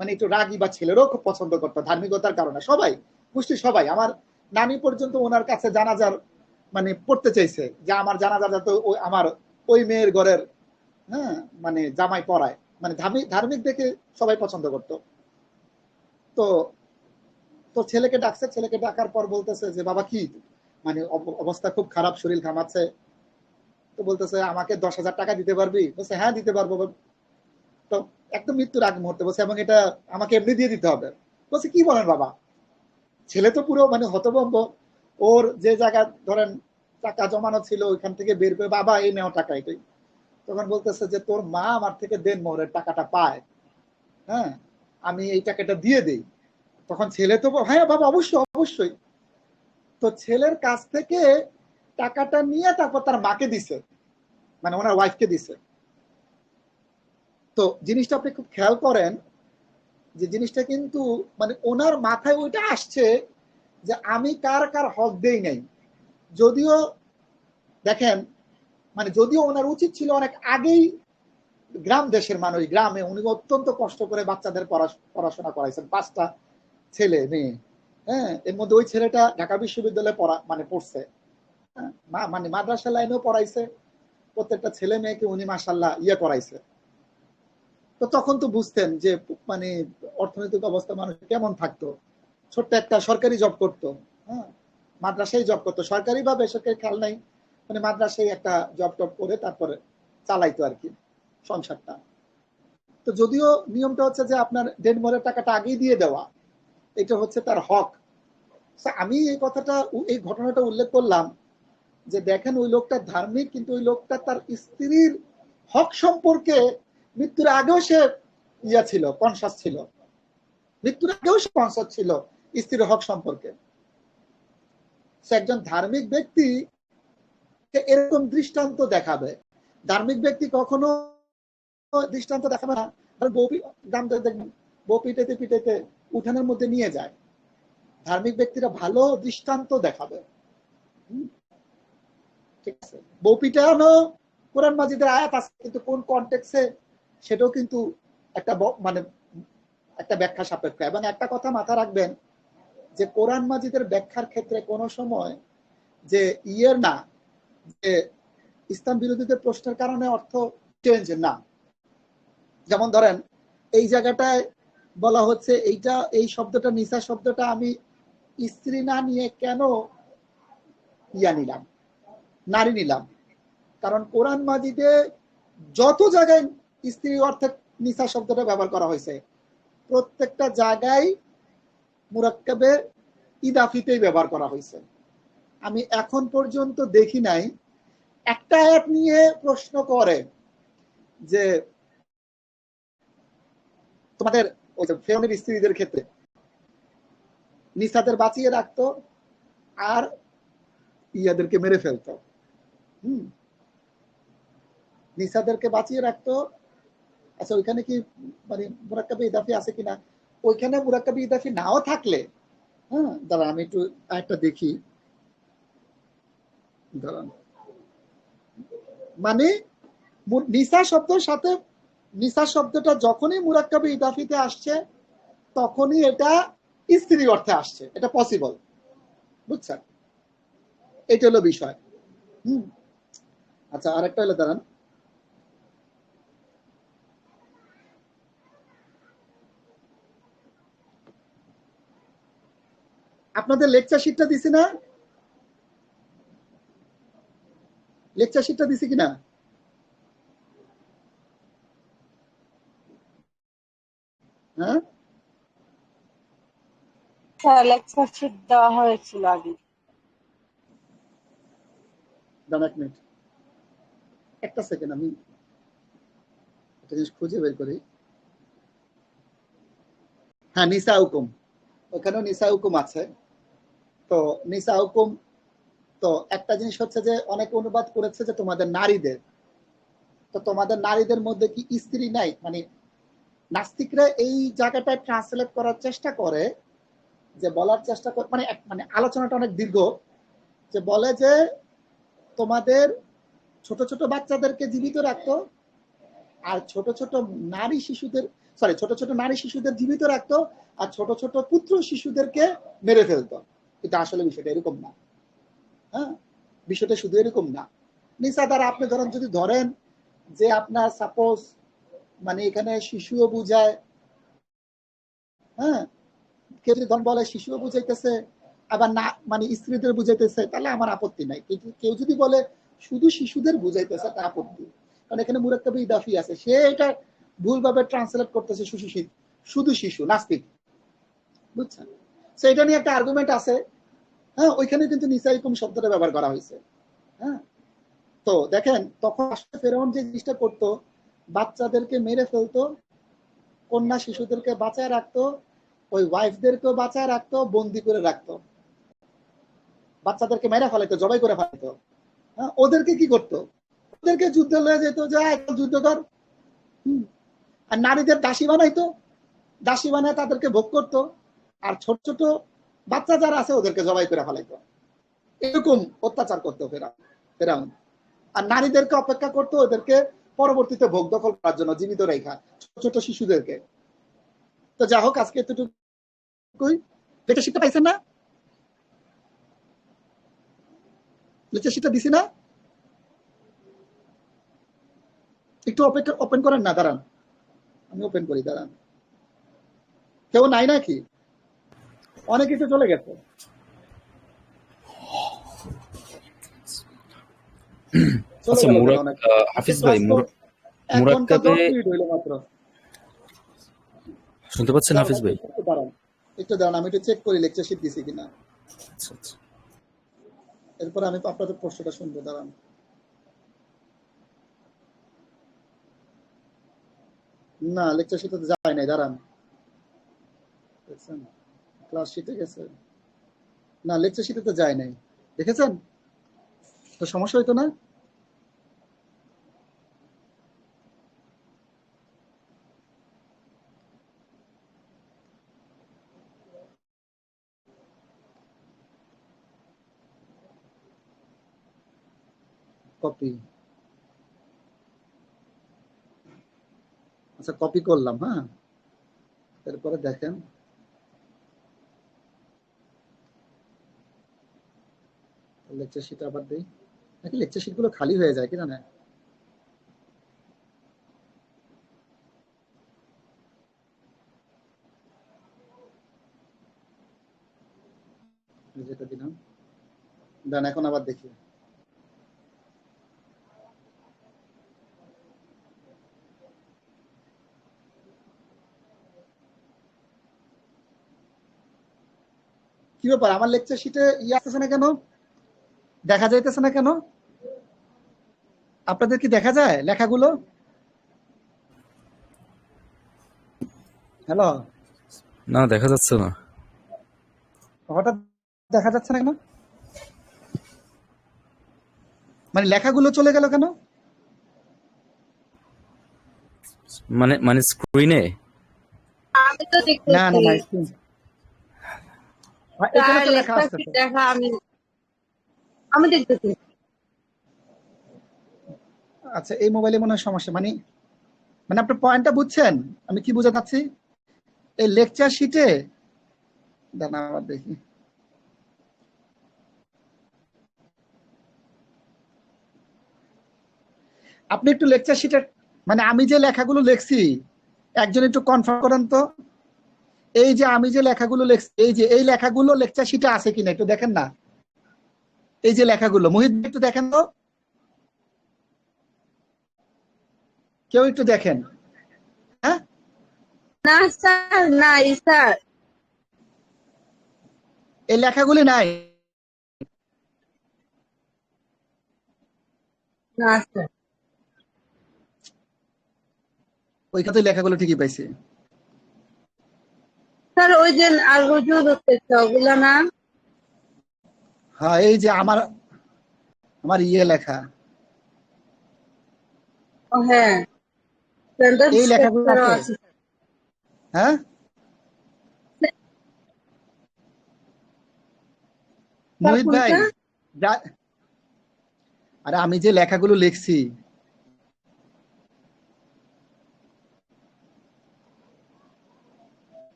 মানে একটু রাগী, বা ছেলেরাও খুব পছন্দ করতো ধার্মিকতার কারণে, সবাই গোষ্ঠী সবাই। আমার নানি পর্যন্ত ওনার কাছে জানাজার মানে পড়তে চাইছে, যে আমার জানাজা যাতে আমার ওই মেয়ের ঘরের হ্যাঁ মানে জামাই পড়ায়, মানে ধার্মিক দেখে সবাই পছন্দ করতো। তো তো ছেলেকে ডাকছে, ছেলেকে ডাকার পর বলতেছে যে বাবা কি মানে অবস্থা খুব খারাপ, শরীর ঘামাচ্ছে। তো বলতেছে আমাকে 10,000 টাকা দিতে পারবি? বলছে হ্যাঁ দিতে পারবো। তো একদম মৃত্যুর আগ মুহূর্তে বলছে, এবং এটা আমাকে এমনি দিয়ে দিতে হবে। বলছে কি বলেন বাবা? ছেলে তো পুরো মানে হতভম্ব। ওর যে জায়গা ধরেন টাকা জমানো ছিল ওইখান থেকে বের করে, বাবা এই নেও টাকা, এটাই। তখন বলতেছে যে তোর মা আমার থেকে দেন মোহরের টাকাটা পায়, হ্যাঁ আমি এই টাকাটা দিয়ে দেই। তখন ছেলে তো হ্যাঁ বাবা অবশ্যই অবশ্যই। তো ছেলের কাছ থেকে টাকাটা নিয়ে তারপর তার মাকে দিছে, মানে ওনার ওয়াইফকে দিছে। তো জিনিসটা আপনি খুব খেয়াল করেন যে জিনিসটা কিন্তু মানে ওনার মাথায় ওইটা আসছে যে আমি কার কার হক দেই নাই। যদিও দেখেন মানে যদিও ওনার উচিত ছিল অনেক আগেই, গ্রাম দেশের মানুষ, গ্রামে উনি অত্যন্ত কষ্ট করে বাচ্চাদের পড়াশোনা করাইছেন, 5টা ছেলে মেয়ে, হ্যাঁ এর মধ্যে ওই ছেলেটা ঢাকা বিশ্ববিদ্যালয়ে পড়া মানে পড়ছে, হ্যাঁ মানে মাদ্রাসা লাইনেও পড়াইছে, প্রত্যেকটা ছেলে মেয়েকে উনি মাশাল্লাহ ইয়ে করাইছে। তো তখন তো বুঝতেন যে মানে অর্থনৈতিক অবস্থা মানুষ কেমন থাকতো। ছোট্ট একটা সরকারি জব করতো, হ্যাঁ মাদ্রাসায় জব করতো, সরকারি বা বেসরকারি খেয়াল নাই, মানে মাদ্রাসায় একটা জব টব করে তারপরে চালাইতো আর কি সংসারটা। তো যদিও নিয়মটা হচ্ছে যে আপনার ডেনমোরের টাকাটা আগেই দিয়ে দেওয়া, এটা হচ্ছে তার হক। আমি এই কথাটা, এই ঘটনাটা উল্লেখ করলাম যে দেখেন ওই লোকটা ধার্মিক, কিন্তু ওই লোকটা তার স্ত্রীর হক সম্পর্কে মৃত্যুর আগেও সে ছিল, কনসাস ছিল, মৃত্যুর আগেও সে কনসাস ছিল স্ত্রীর হক সম্পর্কে। সে একজন ধার্মিক ব্যক্তি এরকম দৃষ্টান্ত দেখাবে। ধার্মিক ব্যক্তি কখনো দৃষ্টান্ত দেখাবে না, বউ পিটাইতে পিটাইতে উঠানের মধ্যে নিয়ে যায়। ধার্মিক ব্যক্তিরা ভালো দৃষ্টান্ত দেখাবে। ঠিক আছে, বউ পিটানো কোরআন মাজিদের আয়াত আছে, কিন্তু কোন কনটেক্সে সেটাও কিন্তু একটা মানে একটা ব্যাখ্যা সাপেক্ষ। এবং একটা কথা মাথা রাখবেন যে কোরআন মাজিদের ব্যাখ্যার ক্ষেত্রে কোন সময় যে না, যে ইসলাম বিরোধীদের প্রশ্নের কারণে অর্থ চেঞ্জ না। যেমন ধরেন এই জায়গাটায় বলা হচ্ছে এইটা, এই শব্দটা, নিসা শব্দটা আমি স্ত্রী না নিয়ে কেন নিলাম, নারী নিলাম? কারণ কোরআন মাজিদে যত জায়গায় স্ত্রী অর্থে নিসা শব্দটা ব্যবহার করা হয়েছে, প্রত্যেকটা জায়গায় মুরাক্কাবে ইদাফিতেই ব্যবহার করা হয়েছে। আমি এখন পর্যন্ত দেখি নাই একটা আয়াত নিয়ে প্রশ্ন করে যে তোমাদের ওই যে ফেরনের স্ত্রীদের ক্ষেত্রে নিসাদের বাঁচিয়ে রাখতো আর ইয়াদেরকে মেরে ফেলতো। নিসাদেরকে বাঁচিয়ে রাখতো। আচ্ছা, ওইখানে কি মানে মুরাক্কাবে ইদাফি আছে কিনা? ওইখানে মুরাক্কাবে ইদাফি নাও থাকলে, হ্যাঁ দাঁড়া আমি একটু একটা দেখি, দাঁড়ান। মানে নিসা শব্দের সাথে, নিসা শব্দটা যখনই মুরাক্কাবে ইদাফিতে আসছে তখনই এটা স্ত্রী অর্থে আসছে, এটা পসিবল, বুঝছেন? এটা হলো বিষয়। আচ্ছা, আরেকটা হলো, দাঁড়ান, আপনাদের লেকচার শিটটা দিছি না? লেকচার শিটটা দিছি কিনা? হ্যাঁ, লেকচার শিট দেওয়া হয়েছিল আগে। দাঁড়ান এক মিনিট, একটা সেকেন্ড, আমি একটা জিনিস খুঁজে বের করি। হ্যাঁ, নিসা হুকুম, ওখানেও নিসা হুকুম আছে। তো নিসা হুকুম, তো একটা জিনিস হচ্ছে যে অনেকে অনুবাদ করেছে যে তোমাদের নারীদের, তো তোমাদের নারীদের মধ্যে কি স্ত্রী নাই? মানে নাস্তিকরা এই জায়গাটায় ট্রান্সলেট করার চেষ্টা করে, যে বলার চেষ্টা করে, মানে মানে আলোচনাটা অনেক দীর্ঘ, যে বলে যে তোমাদের ছোট ছোট বাচ্চাদেরকে জীবিত রাখতো আর ছোট ছোট নারী শিশুদের, ছোট ছোট নারী শিশুদের জীবিত রাখতো আর ছোট ছোট পুত্র শিশুদেরকে মেরে ফেলতো। কিন্তু আসলে বিষয়টা এরকম না। হ্যাঁ, বিষয়টা শুধু এরকম না। নিসা দ্বারা আপনি ধরেন, যদি ধরেন যে আপনার সাপোজ মানে এখানে শিশুও বুঝায়, হ্যাঁ, কেউ যদি ধন বলে শিশুও বুঝাইতেছে আবার না মানে স্ত্রীদের বুঝাইতেছে, তাহলে আমার আপত্তি নাই। কিন্তু কেউ যদি বলে শুধু শিশুদের বুঝাইতেছে, তার আপত্তি। কারণ এখানে মুরাক্কাবে ইদাফি আছে, সে এটা ভুলভাবে ট্রান্সলেট করতেছে শুধু শিশু, নাস্তিক, বুঝছেন? এটা নিয়ে একটা আর্গুমেন্ট আছে। হ্যাঁ, ওইখানে কিন্তু নিসাইকুম শব্দটা ব্যবহার করা হয়েছে। হ্যাঁ, তো দেখেন তখন আসলে ফেরাউন যে জিনিসটা করতো, বাচ্চাদেরকে মেরে ফেলতো, কন্যা শিশুদেরকে বাঁচায় রাখতো, ওই ওয়াইফদেরকেও বাঁচায় রাখতো, বন্দি করে রাখতো, বাচ্চাদেরকে মেরে ফেলাইতো, জবাই করে ফেলাইতো। হ্যাঁ, ওদেরকে কি করতো? ওদেরকে যুদ্ধে লয়ে যেত, যে যুদ্ধ কর। আর নারীদের দাসী বানাইতো, দাসী বানায় তাদেরকে ভোগ করতো, আর ছোট ছোট বাচ্চা যারা আছে ওদেরকে জবাই করে ফেলাইতো। এরকম অত্যাচার করতো ফেরাউন। আর নারীদেরকে অপেক্ষা করতো ওদেরকে পরবর্তীতে ভোগ দখল করার জন্য, জীবিত রেখা ছোট ছোট শিশুদেরকে। তো যা হোক, আজকে এতটুকুই। লেকচার শিটটা পাইছেন না? লেকচার শিটটা দিছি না? একটু ওপেন করেন না, দাঁড়ান আমি ওপেন করি, দাঁড়ান। কেউ নাই নাকি? অনেক কিছু চলে গেছে। আচ্ছা, হাফিজ ভাই, এখন তো মুরাক্কাবে 10 মিনিট হইলো মাত্র। শুনতে পাচ্ছেন হাফিজ ভাই? একটু দাঁড়ান, আমি একটু চেক করি লেকচার শিট দিছি কিনা, আচ্ছা আচ্ছা। এরপর আমি আপনাদের প্রশ্নটা শুনবো। দাঁড়ান, না লেকচার শিটে তো যায় নাই। দাঁড়ান, দেখছেন ক্লাস শিটে গেছে, না লেকচার শিটে তো যায় নাই। দেখেছেন তো সমস্যা হইতো না? কপি, আচ্ছা কপি করলাম। হ্যাঁ, এরপরে দেখেন লেকচার শিট আবার দিই নাকি লেকচার শিট গুলো খালি হয়ে যায় কি জানে। যেটা দিলাম, দেন এখন আবার দেখি। কি ব্যাপার, আমার লেকচার শিটে আসতেছে না কেন, দেখা যাইতেছে না কেন? আপনাদের কি দেখা যায় লেখাগুলো? হ্যালো, না, দেখা যাচ্ছে না। হঠাৎ দেখা যাচ্ছে না কেন, মানে লেখাগুলো চলে গেল কেন? মানে মানে স্ক্রিনে? আমি তো না দেখতেছি না না, এখানে স্যার তো লেখা লেকচার শিট আসতেছে। দেখা, আমি আমি দেখতেছি। আচ্ছা এই মোবাইলে মনে হয় সমস্যা, মানে মানে আপনার পয়েন্টটা বুঝছেন আমি কি বুঝাতে চাচ্ছি? এই লেকচার শিটে, দাঁড়া আবার দেখি। আপনি একটু লেকচার শিটের, মানে আমি যে লেখাগুলো লিখছি একজন একটু কনফার্ম করেন তো। এই যে আমি যে লেখাগুলো লিখছি, এই যে এই লেখাগুলো লেকচার শিটে আছে কিনা একটু দেখেন না। এই যে লেখাগুলো মুহিত ভাই একটু দেখেন তো, কেউ একটু দেখেন। হ্যাঁ, না স্যার, নাই স্যার, এই লেখাগুলি নাই। না স্যার। ওইখানে লেখাগুলো ঠিকই পাইছি। স্যার ওই যে আর হুজুর উঠতেছে ওগুলো না? হ্যাঁ এই যে আমার আমার ইয়ে লেখা, ও হ্যাঁ, সেন্টেন্স এই লেখাগুলো স্ট্রাকচারও আছে। আছে। হ্যাঁ, স্যার মোহিত ভাই, কোনটা? আরে আমি যে লেখাগুলো লিখছি,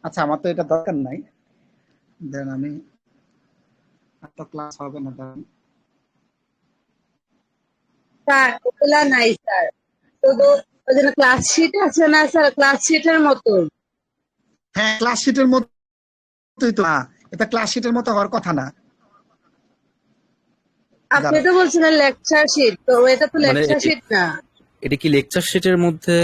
আচ্ছা আমার তো এটা দরকার নাই, দেন আমি তো ক্লাস হবে না দাঁড়ান। স্যার ওগুলা নাই স্যার, শুধু ওই জন্য ক্লাস শিট আছে না স্যার, ক্লাস শিটের মতো। হ্যাঁ ক্লাস শিটের মতোই তো, এটা ক্লাস শিটের মতো হওয়ার কথা না। আপনি দাঁড়ান, তো বলছিলেন লেকচার শিট, তো এটা তো মানে লেকচার শিট না। এটা কি লেকচার শিটের মধ্যে?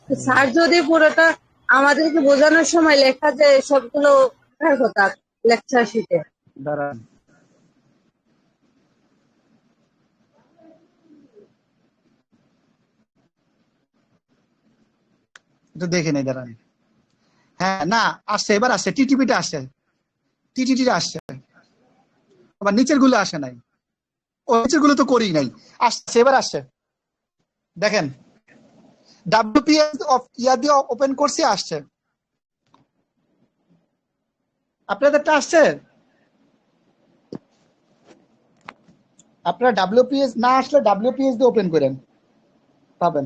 স্যার যদি পুরোটা আমাদেরকে বোঝানোর সময় লেখা যায় সবগুলো লেখার কথা লেকচার শিটে। দাঁড়ান, একটু দেখে নেই দাঁড়ান। হ্যাঁ না, আসছে, এবার আসছে, টিটিপিটা আসছে, টিটিটিটা আসছে, আবার নিচের গুলো আসে নাই। ও নিচের গুলো তো করি নাই, আসছে এবার আসছে। দেখেন ডাব্লিউপিএস ইয়া দিয়ে ওপেন করছি, আসছে। আপনাদেরটা আসছে? আপনারা ডাব্লিউপিএস না আসলে ডাব্লিউপিএস দিয়ে ওপেন করেন, পাবেন।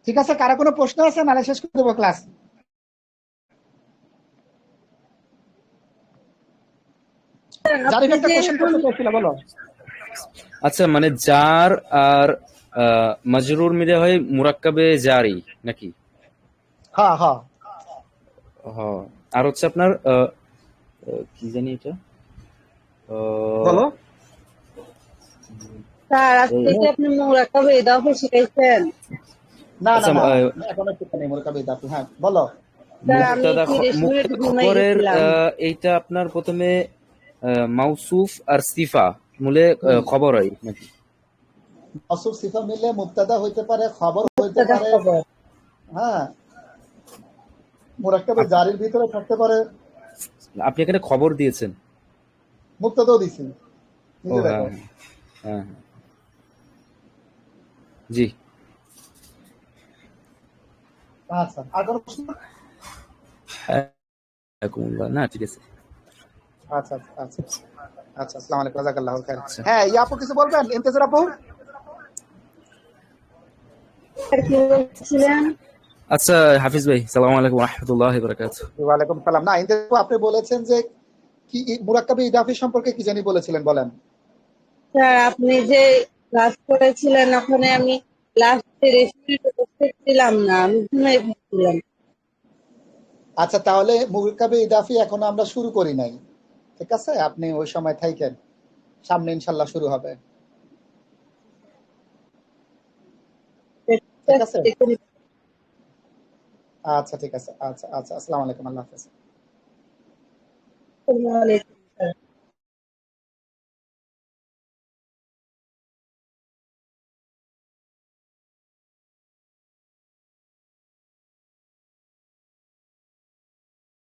ঠিক আছে, কারো কোনো প্রশ্ন আছে নাহলে শেষ করে দেবো ক্লাস। জারিফ আপনি একটা যে কোশ্চেন এখন করতে চাইছিল, বলো। আচ্ছা, মানে জার আর মাজরুর মিলে হয় মুরাক্কাবে জারি নাকি? হ্যাঁ হ্যাঁ, হ্যাঁ। আর হচ্ছে আপনার কি জানি এটা, বলো। স্যার আজকে কি আপনি মুরাক্কাবে ইদাফা শিখাইছেন? না না আচ্ছা না, এখন একটু মুরাক্কাবে ইদাফি। হ্যাঁ বলো। স্যার আমি মুক্তাদা 30 মিনিট ঘুমাই খবরের গেছিলাম। এইটা আপনার প্রথমে মাউসুফ আর সিফা মূলে খবর হয় নাকি? মাউসুফ সিফা মিলে মুবতাদা হইতে পারে, খবর হইতে মুক্তাদা পারে। খবর। হ্যাঁ, মুরাক্কাবে জারির ভিতরে থাকতে পারে। আপনি এখানে খবর দিয়েছেন। মুবতাদাও দিছি, ও নিজে হ্যাঁ দেখো। হ্যাঁ হ্যাঁ, জি। আচ্ছা, আর কোনো প্রশ্ন? হ্যাঁ, না ঠিক আছে। আচ্ছা আচ্ছা আচ্ছা আচ্ছা, আসসালামু আলাইকুম, জাযাকাল্লাহু খাইর। আচ্ছা হ্যাঁ, ইয়া আপু কিছু বলবেন? ইমতিয়াজ আপু। স্যার কি বলছিলেন? আচ্ছা হাফিজ ভাই, সালাম আলাইকুম রহমতুল্লাহি বারাকাতুহু। ওয়ালাইকুম সালাম। না, ইমতিয়াজ আপু আপনি বলেছেন যে কি মুরাক্কাবে ইদাফি সম্পর্কে কি জানি বলেছিলেন, বলেন। স্যার আপনি যে ক্লাস করেছিলেন ওখানে আমি লাস্ট 30 মিনিট উপস্থিত ছিলাম না, আমি ঘুমিয়ে গেছিলাম। আচ্ছা, তাহলে মুরাক্কাবে ইদাফি এখনো আমরা শুরু করি নাই, ঠিক আছে? আপনি ওই সময় থাকেন, সামনে ইনশাল্লাহ শুরু হবে, ঠিক আছে? আচ্ছা ঠিক আছে, আচ্ছা আচ্ছা, আসসালামু আলাইকুম, আল্লাহ হাফেজ। আসসালামু আলাইকুম।